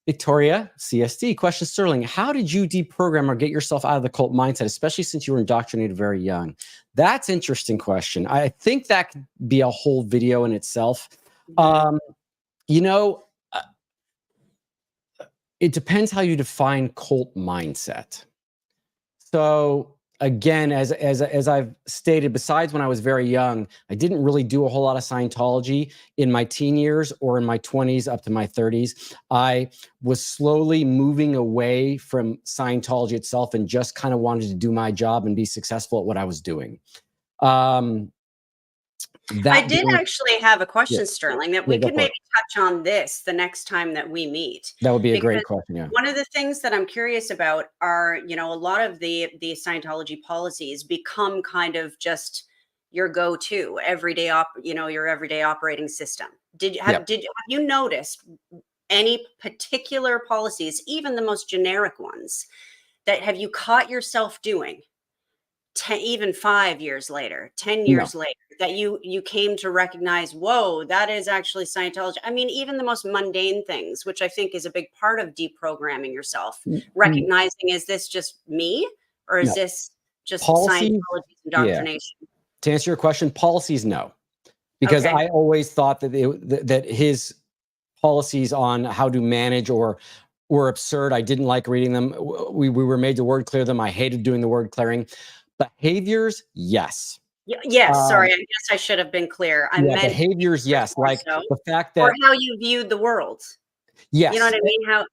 Victoria, CSD, question Sterling. How did you deprogram or get yourself out of the cult mindset, especially since you were indoctrinated very young? That's an interesting question. I think that could be a whole video in itself. You know, it depends how you define cult mindset. So again, as I've stated, besides when I was very young, I didn't really do a whole lot of Scientology in my teen years or in my 20s up to my 30s. I was slowly moving away from Scientology itself and just kind of wanted to do my job and be successful at what I was doing. I did actually have a question, Sterling, that we could maybe touch on this the next time that we meet. That would be a great question, yeah. One of the things that I'm curious about are, a lot of the Scientology policies become kind of just your go-to everyday, your everyday operating system. Have you noticed any particular policies, even the most generic ones, that have you caught yourself doing? Even 5 years later, 10 years later, that you came to recognize, whoa, that is actually Scientology. I mean, even the most mundane things, which I think is a big part of deprogramming yourself, recognizing, is this just me or is this just Scientology's indoctrination? Yeah. To answer your question, policies, no. Because I always thought that that his policies on how to manage were absurd. I didn't like reading them. We were made to word clear them. I hated doing the word clearing. Behaviors, yes. Yes, sorry, I guess I should have been clear. I meant behaviors, yes. Like the fact that, or how you viewed the world. Yes. You know what I mean?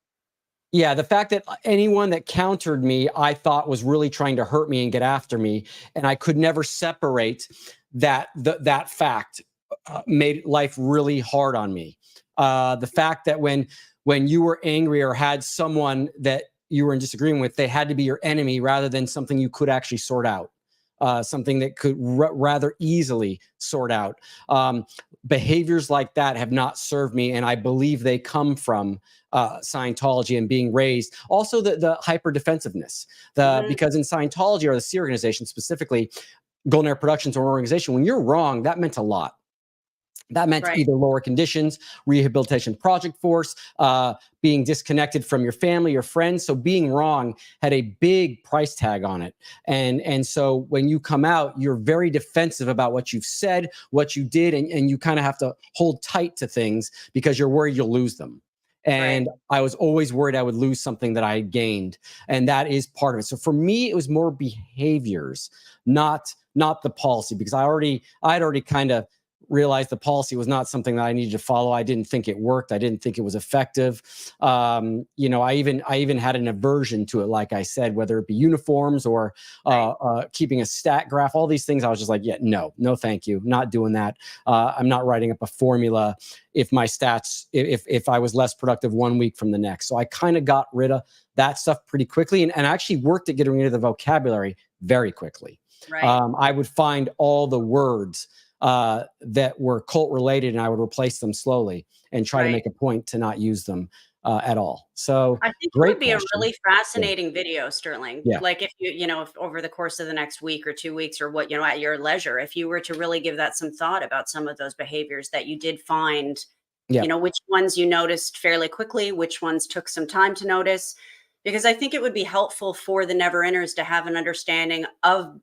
Yeah, the fact that anyone that countered me, I thought was really trying to hurt me and get after me, and I could never separate that. That fact made life really hard on me. The fact that when you were angry or had someone that you were in disagreement with, they had to be your enemy rather than something you could actually sort out, something that could rather easily sort out. Behaviors like that have not served me, and I believe they come from Scientology and being raised. Also, the hyper defensiveness, because in Scientology or the C organization specifically, Golden Air Productions or an organization, when you're wrong, that meant a lot. That meant either lower conditions, rehabilitation project force, being disconnected from your family, your friends. So being wrong had a big price tag on it. And so when you come out, you're very defensive about what you've said, what you did, and you kind of have to hold tight to things because you're worried you'll lose them. And I was always worried I would lose something that I had gained. And that is part of it. So for me, it was more behaviors, not the policy, because I'd already kind of realized the policy was not something that I needed to follow. I didn't think it worked. I didn't think it was effective. I even had an aversion to it, like I said, whether it be uniforms or keeping a stat graph, all these things. I was just like, yeah, no, thank you. Not doing that. I'm not writing up a formula if my stats, if I was less productive 1 week from the next. So I kind of got rid of that stuff pretty quickly and actually worked at getting rid of the vocabulary very quickly. I would find all the words that were cult related, and I would replace them slowly and try to make a point to not use them at all. So I think it would be a really fascinating video, Sterling. Like if if over the course of the next week or 2 weeks or what, at your leisure, if you were to really give that some thought about some of those behaviors that you did find, which ones you noticed fairly quickly, which ones took some time to notice, because I think it would be helpful for the never-inners to have an understanding of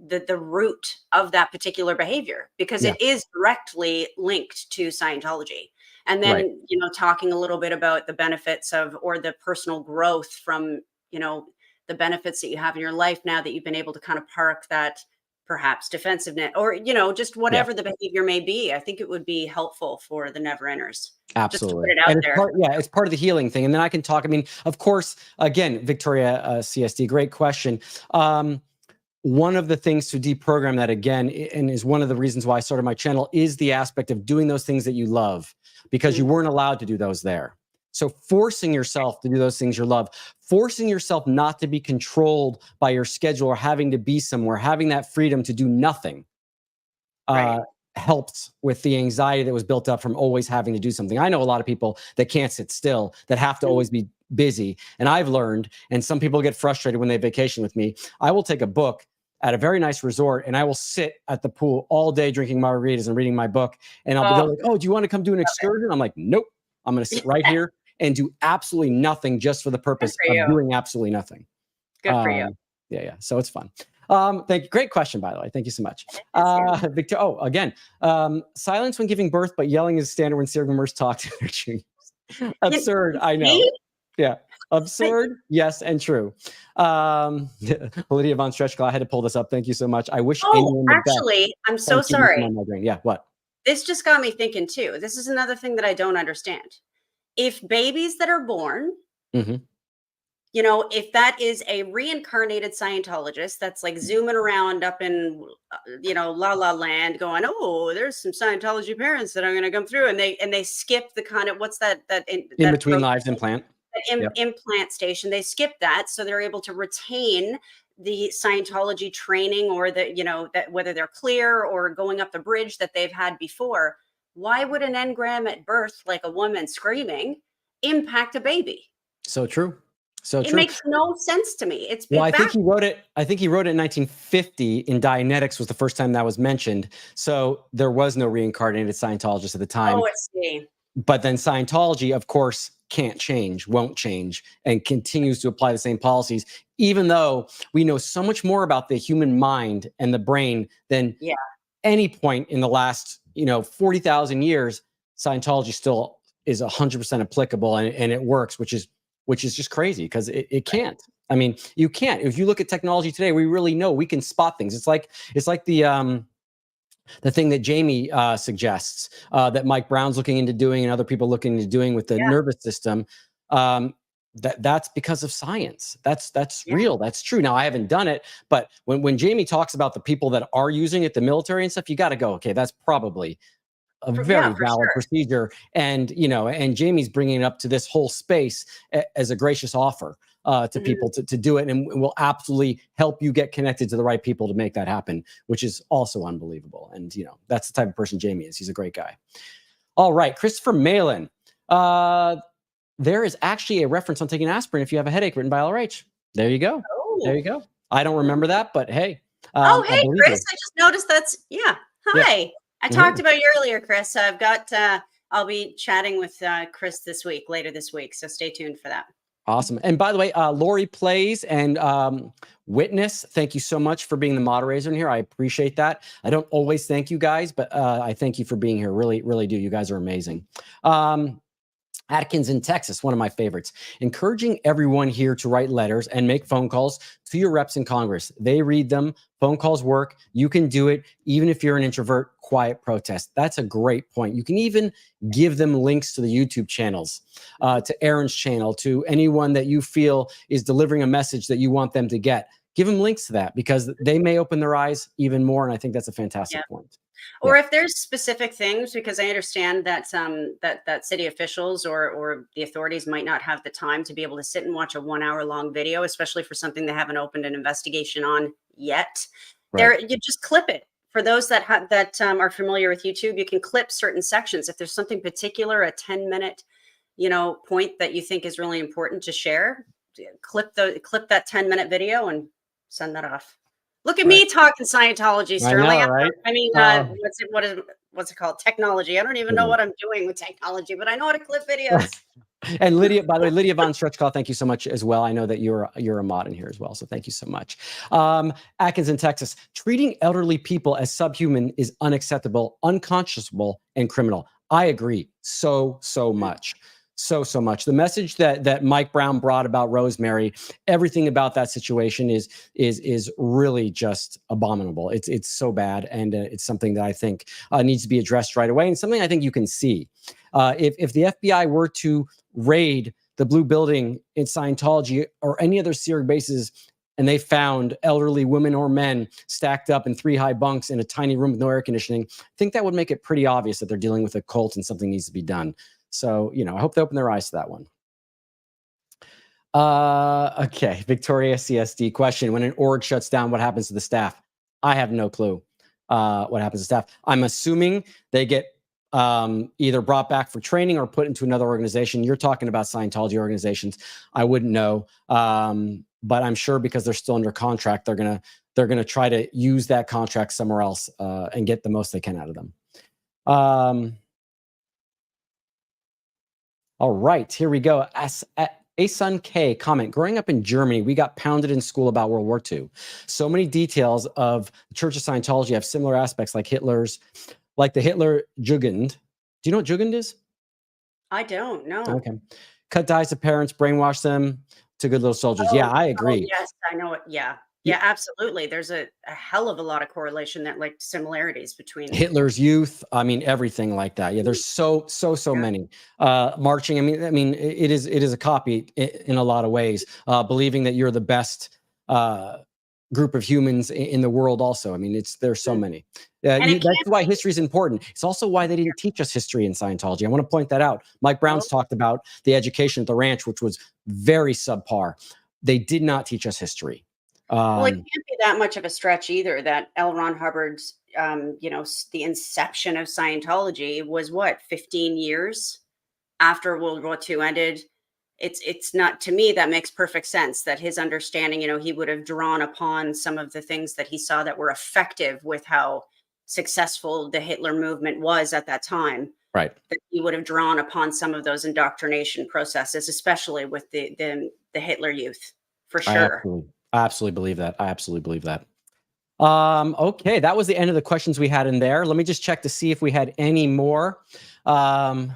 the root of that particular behavior, because it is directly linked to Scientology. And then, talking a little bit about the benefits of, or the personal growth from, the benefits that you have in your life now that you've been able to kind of park that perhaps defensiveness or, just whatever the behavior may be. I think it would be helpful for the never-inners. Absolutely. Just to put it out there. It's part of the healing thing. And then I can talk, of course, again, Victoria, CSD, great question. One of the things to deprogram that, again, and is one of the reasons why I started my channel, is the aspect of doing those things that you love, because you weren't allowed to do those there. So forcing yourself to do those things you love, forcing yourself not to be controlled by your schedule or having to be somewhere, having that freedom to do nothing helps with the anxiety that was built up from always having to do something. I know a lot of people that can't sit still, that have to always be busy. And I've learned, and some people get frustrated when they vacation with me, I will take a book at a very nice resort, and I will sit at the pool all day drinking margaritas and reading my book. And they're like, oh, do you want to come do an excursion? I'm like, nope, I'm going to sit right here and do absolutely nothing just for the purpose for of you. doing absolutely nothing. Good for you. Yeah. So it's fun. Thank you. Great question, by the way. Thank you so much. Victor. Oh, again, silence when giving birth, but yelling is standard when serial members talk to their juniors. Absurd. I know. See? Yeah. Absurd. Yes. And true. Lydia von Stretchko, I had to pull this up. Thank you so much. I wish anyone the best. Actually, I'm so Thank you for sorry. my migraine. Yeah. What? This just got me thinking too. This is another thing that I don't understand. If babies that are born, Mm-hmm. you know, if that is a reincarnated Scientologist that's like zooming around up in, you know, La La Land going, oh, there's some Scientology parents that are going to come through. And they skip the kind of, what's that In that between program, lives implant. that Yep. implant station. They skip that. So they're able to retain the Scientology training, or the, you know, that whether they're clear or going up the bridge that they've had before. Why would an engram at birth, like a woman screaming, impact a baby? So true. So It true. makes no sense to me. It's Well, I think back. he wrote it. I think he wrote it in 1950. In Dianetics was the first time that was mentioned. So there was no reincarnated Scientologist at the time. Oh, it's me. But then Scientology, of course, can't change, won't change, and continues to apply the same policies, even though we know so much more about the human mind and the brain than Yeah. any point in the last, 40,000 years. Scientology still is 100% applicable, and it works, which is just crazy, because it can't. I mean, you can't. If you look at technology today, we really know we can spot things. It's like the thing that Jamie suggests, that Mike Brown's looking into doing, and other people looking into doing with the nervous system. That's because of science. That's real. That's true. Now, I haven't done it, but when Jamie talks about the people that are using it, the military and stuff, you got to go, okay, that's probably a very valid procedure. And, and Jamie's bringing it up to this whole space as a gracious offer to people to do it, and will absolutely help you get connected to the right people to make that happen, which is also unbelievable. And, that's the type of person Jamie is. He's a great guy. All right. Christopher Malin. There is actually a reference on taking aspirin if you have a headache, written by LRH. There you go. Oh. There you go. I don't remember that, but hey. Hey, Chris, I just noticed that's, hi. Yeah. I talked about you earlier, Chris. I've got, I'll be chatting with Chris later this week. So stay tuned for that. Awesome. And by the way, Lori Plays and Witness, thank you so much for being the moderator in here. I appreciate that. I don't always thank you guys, but I thank you for being here. Really, really do. You guys are amazing. Atkins in Texas, one of my favorites, encouraging everyone here to write letters and make phone calls to your reps in Congress. They read them. Phone calls work. You can do it, even if you're an introvert. Quiet protest. That's a great point. You can even give them links to the YouTube channels, to Aaron's channel, to anyone that you feel is delivering a message that you want them to get. Give them links to that, because they may open their eyes even more. And I think that's a fantastic point. Or if there's specific things, because I understand that that city officials or the authorities might not have the time to be able to sit and watch a 1 hour long video, especially for something they haven't opened an investigation on yet. Right. You just clip it. For those that are familiar with YouTube, you can clip certain sections. If there's something particular, a 10-minute, point that you think is really important to share, clip that 10-minute video and send that off. Look at me talking Scientology, Sterling. I know, right? I mean, what's it called? Technology. I don't even know what I'm doing with technology, but I know how to clip videos. And Lydia, by the way, Lydia von Stretchko, thank you so much as well. I know that you're a mod in here as well, so thank you so much. Atkins in Texas, treating elderly people as subhuman is unacceptable, unconscionable, and criminal. I agree so much. So much. The message that Mike Brown brought about Rosemary, everything about that situation is really just abominable. It's so bad, and it's something that I think needs to be addressed right away, and something I think you can see. If the FBI were to raid the Blue Building in Scientology or any other SEER bases, and they found elderly women or men stacked up in 3 high bunks in a tiny room with no air conditioning, I think that would make it pretty obvious that they're dealing with a cult and something needs to be done. So, I hope they open their eyes to that one. Okay, Victoria CSD question. When an org shuts down, what happens to the staff? I have no clue what happens to staff. I'm assuming they get either brought back for training or put into another organization. You're talking about Scientology organizations. I wouldn't know, but I'm sure because they're still under contract, they're gonna try to use that contract somewhere else and get the most they can out of them. All right, here we go. Asun K comment, growing up in Germany, we got pounded in school about World War II. So many details of the Church of Scientology have similar aspects like the Hitler Jugend. Do you know what Jugend is? I don't know. Okay. Cut ties to parents, brainwash them to good little soldiers. Oh, Yeah, I oh, agree. yes, I know it. Yeah. Yeah, absolutely. There's a hell of a lot of correlation that like similarities between Hitler's youth. I mean, everything like that. Yeah, there's so many. Marching. I mean, it is a copy in a lot of ways. Believing that you're the best group of humans in the world. Also, I mean, there's so many. That's why history is important. It's also why they didn't teach us history in Scientology. I want to point that out. Mike Brown's talked about the education at the ranch, which was very subpar. They did not teach us history. Well, it can't be that much of a stretch either that L. Ron Hubbard's, the inception of Scientology was 15 years after World War II ended. It's not, to me, that makes perfect sense that his understanding, he would have drawn upon some of the things that he saw that were effective with how successful the Hitler movement was at that time. Right. That he would have drawn upon some of those indoctrination processes, especially with the Hitler youth, for sure. I absolutely believe that. I absolutely believe that. Okay, that was the end of the questions we had in there. Let me just check to see if we had any more. Let's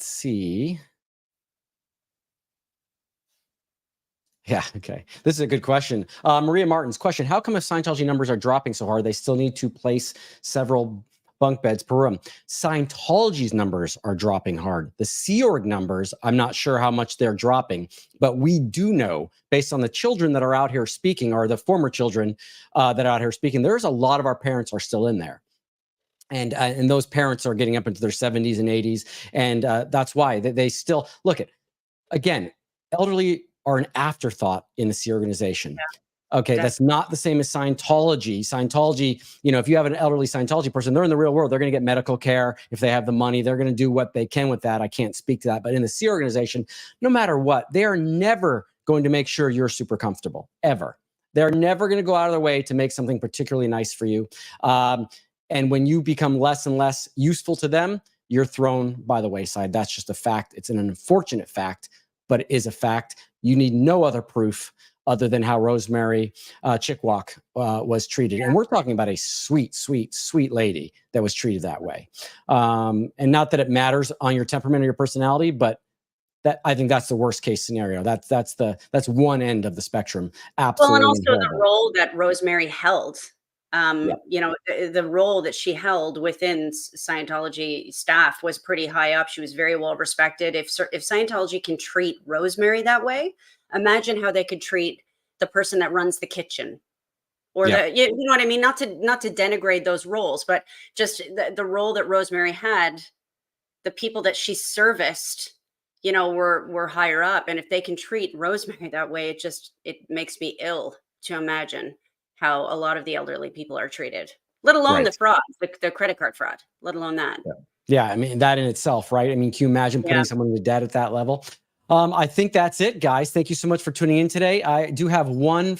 see. Yeah, okay. This is a good question. Maria Martin's question, how come if Scientology numbers are dropping so hard, they still need to place several bunk beds per room? Scientology's numbers are dropping hard. The Sea Org numbers, I'm not sure how much they're dropping, but we do know, based on the children that are out here speaking, or the former children that are out here speaking, there's a lot of our parents are still in there. And those parents are getting up into their 70s and 80s. And that's why they still, look at, again, elderly are an afterthought in the Sea organization. Yeah. Okay, that's not the same as Scientology. Scientology, if you have an elderly Scientology person, they're in the real world. They're going to get medical care. If they have the money, they're going to do what they can with that. I can't speak to that. But in the Sea organization, no matter what, they are never going to make sure you're super comfortable, ever. They're never going to go out of their way to make something particularly nice for you. And when you become less and less useful to them, you're thrown by the wayside. That's just a fact. It's an unfortunate fact, but it is a fact. You need no other proof other than how Rosemary Chickwalk was treated. And we're talking about a sweet, sweet, sweet lady that was treated that way. And not that it matters on your temperament or your personality, but I think that's the worst case scenario. That's one end of the spectrum. Absolutely. Well, and also the role that Rosemary held. The role that she held within Scientology staff was pretty high up. She was very well respected. If Scientology can treat Rosemary that way, imagine how they could treat the person that runs the kitchen, or you know what I mean? Not to denigrate those roles, but just the role that Rosemary had, the people that she serviced, were higher up. And if they can treat Rosemary that way, it makes me ill to imagine how a lot of the elderly people are treated, let alone the fraud, the credit card fraud, let alone that. Yeah, I mean, that in itself, right? I mean, can you imagine putting someone into debt at that level? I think that's it, guys. Thank you so much for tuning in today. I do have one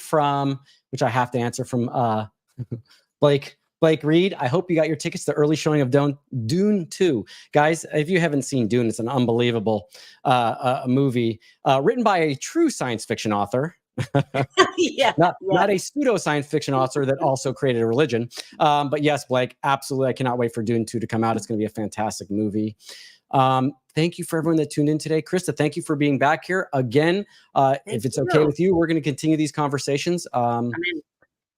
which I have to answer, from Blake Reed. I hope you got your tickets to the early showing of Dune 2. Guys, if you haven't seen Dune, it's an unbelievable movie written by a true science fiction author. Not a pseudo science fiction author that also created a religion. But yes, Blake, absolutely. I cannot wait for Dune 2 to come out. It's going to be a fantastic movie. Thank you for everyone that tuned in today. Krista, thank you for being back here again. If it's okay with you, we're going to continue these conversations.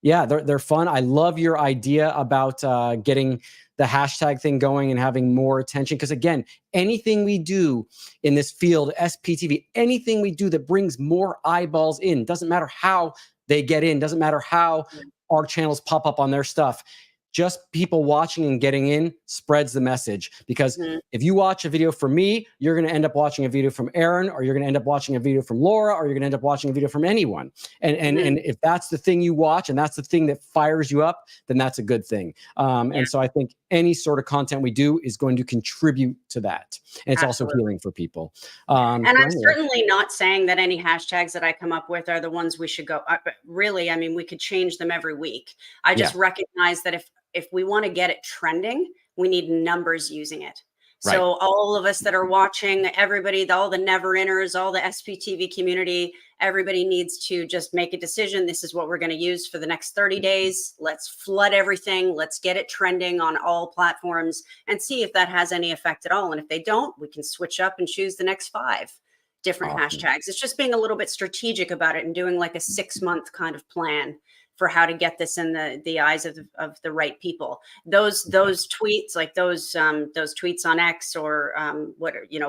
Yeah, they're fun. I love your idea about getting the hashtag thing going and having more attention. Because again, anything we do in this field, SPTV, anything we do that brings more eyeballs in, doesn't matter how they get in, doesn't matter how our channels pop up on their stuff. Just people watching and getting in spreads the message. Because if you watch a video from me, you're going to end up watching a video from Aaron, or you're going to end up watching a video from Laura, or you're going to end up watching a video from anyone. And if that's the thing you watch and that's the thing that fires you up, then that's a good thing. And so I think any sort of content we do is going to contribute to that. And it's also healing for people. And I'm certainly not saying that any hashtags that I come up with are the ones we should go. Really, I mean, we could change them every week. I just recognize that if we want to get it trending, we need numbers using it. So all of us that are watching, everybody, all the never-inners, all the SPTV community, everybody needs to just make a decision. This is what we're going to use for the next 30 days. Let's flood everything. Let's get it trending on all platforms and see if that has any effect at all. And if they don't, we can switch up and choose the next 5 different hashtags. It's just being a little bit strategic about it and doing like a 6-month kind of plan for how to get this in the eyes of the right people. Those tweets, like those tweets on X or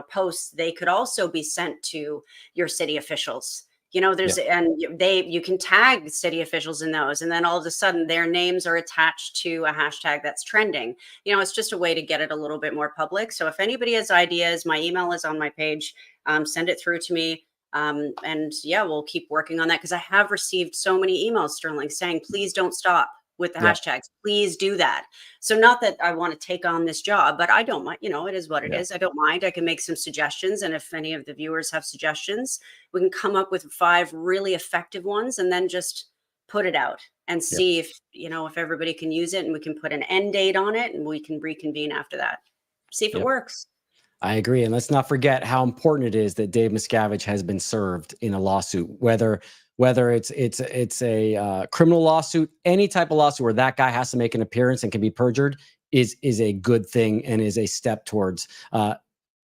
posts, they could also be sent to your city officials. And you can tag city officials in those, and then all of a sudden their names are attached to a hashtag that's trending. It's just a way to get it a little bit more public. So if anybody has ideas, my email is on my page. Send it through to me. And yeah, we'll keep working on that, because I have received so many emails, Sterling, saying, please don't stop with the hashtags. Please do that. So not that I want to take on this job, but I don't mind. It is what it is. I don't mind. I can make some suggestions. And if any of the viewers have suggestions, we can come up with 5 really effective ones and then just put it out and see if everybody can use it, and we can put an end date on it, and we can reconvene after that. See if it works. I agree. And let's not forget how important it is that Dave Miscavige has been served in a lawsuit, whether it's a criminal lawsuit, any type of lawsuit where that guy has to make an appearance and can be perjured is a good thing, and is a step towards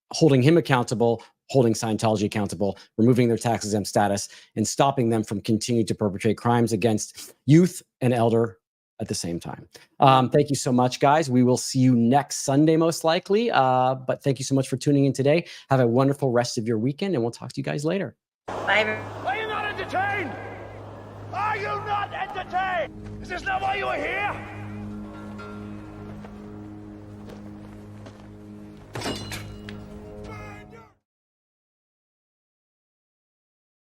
holding him accountable, holding Scientology accountable, removing their tax exempt status, and stopping them from continuing to perpetrate crimes against youth and elder at the same time. Thank you so much, guys. We will see you next Sunday, most likely. But thank you so much for tuning in today. Have a wonderful rest of your weekend, and we'll talk to you guys later. Bye. Are you not entertained? Are you not entertained? Is this not why you are here?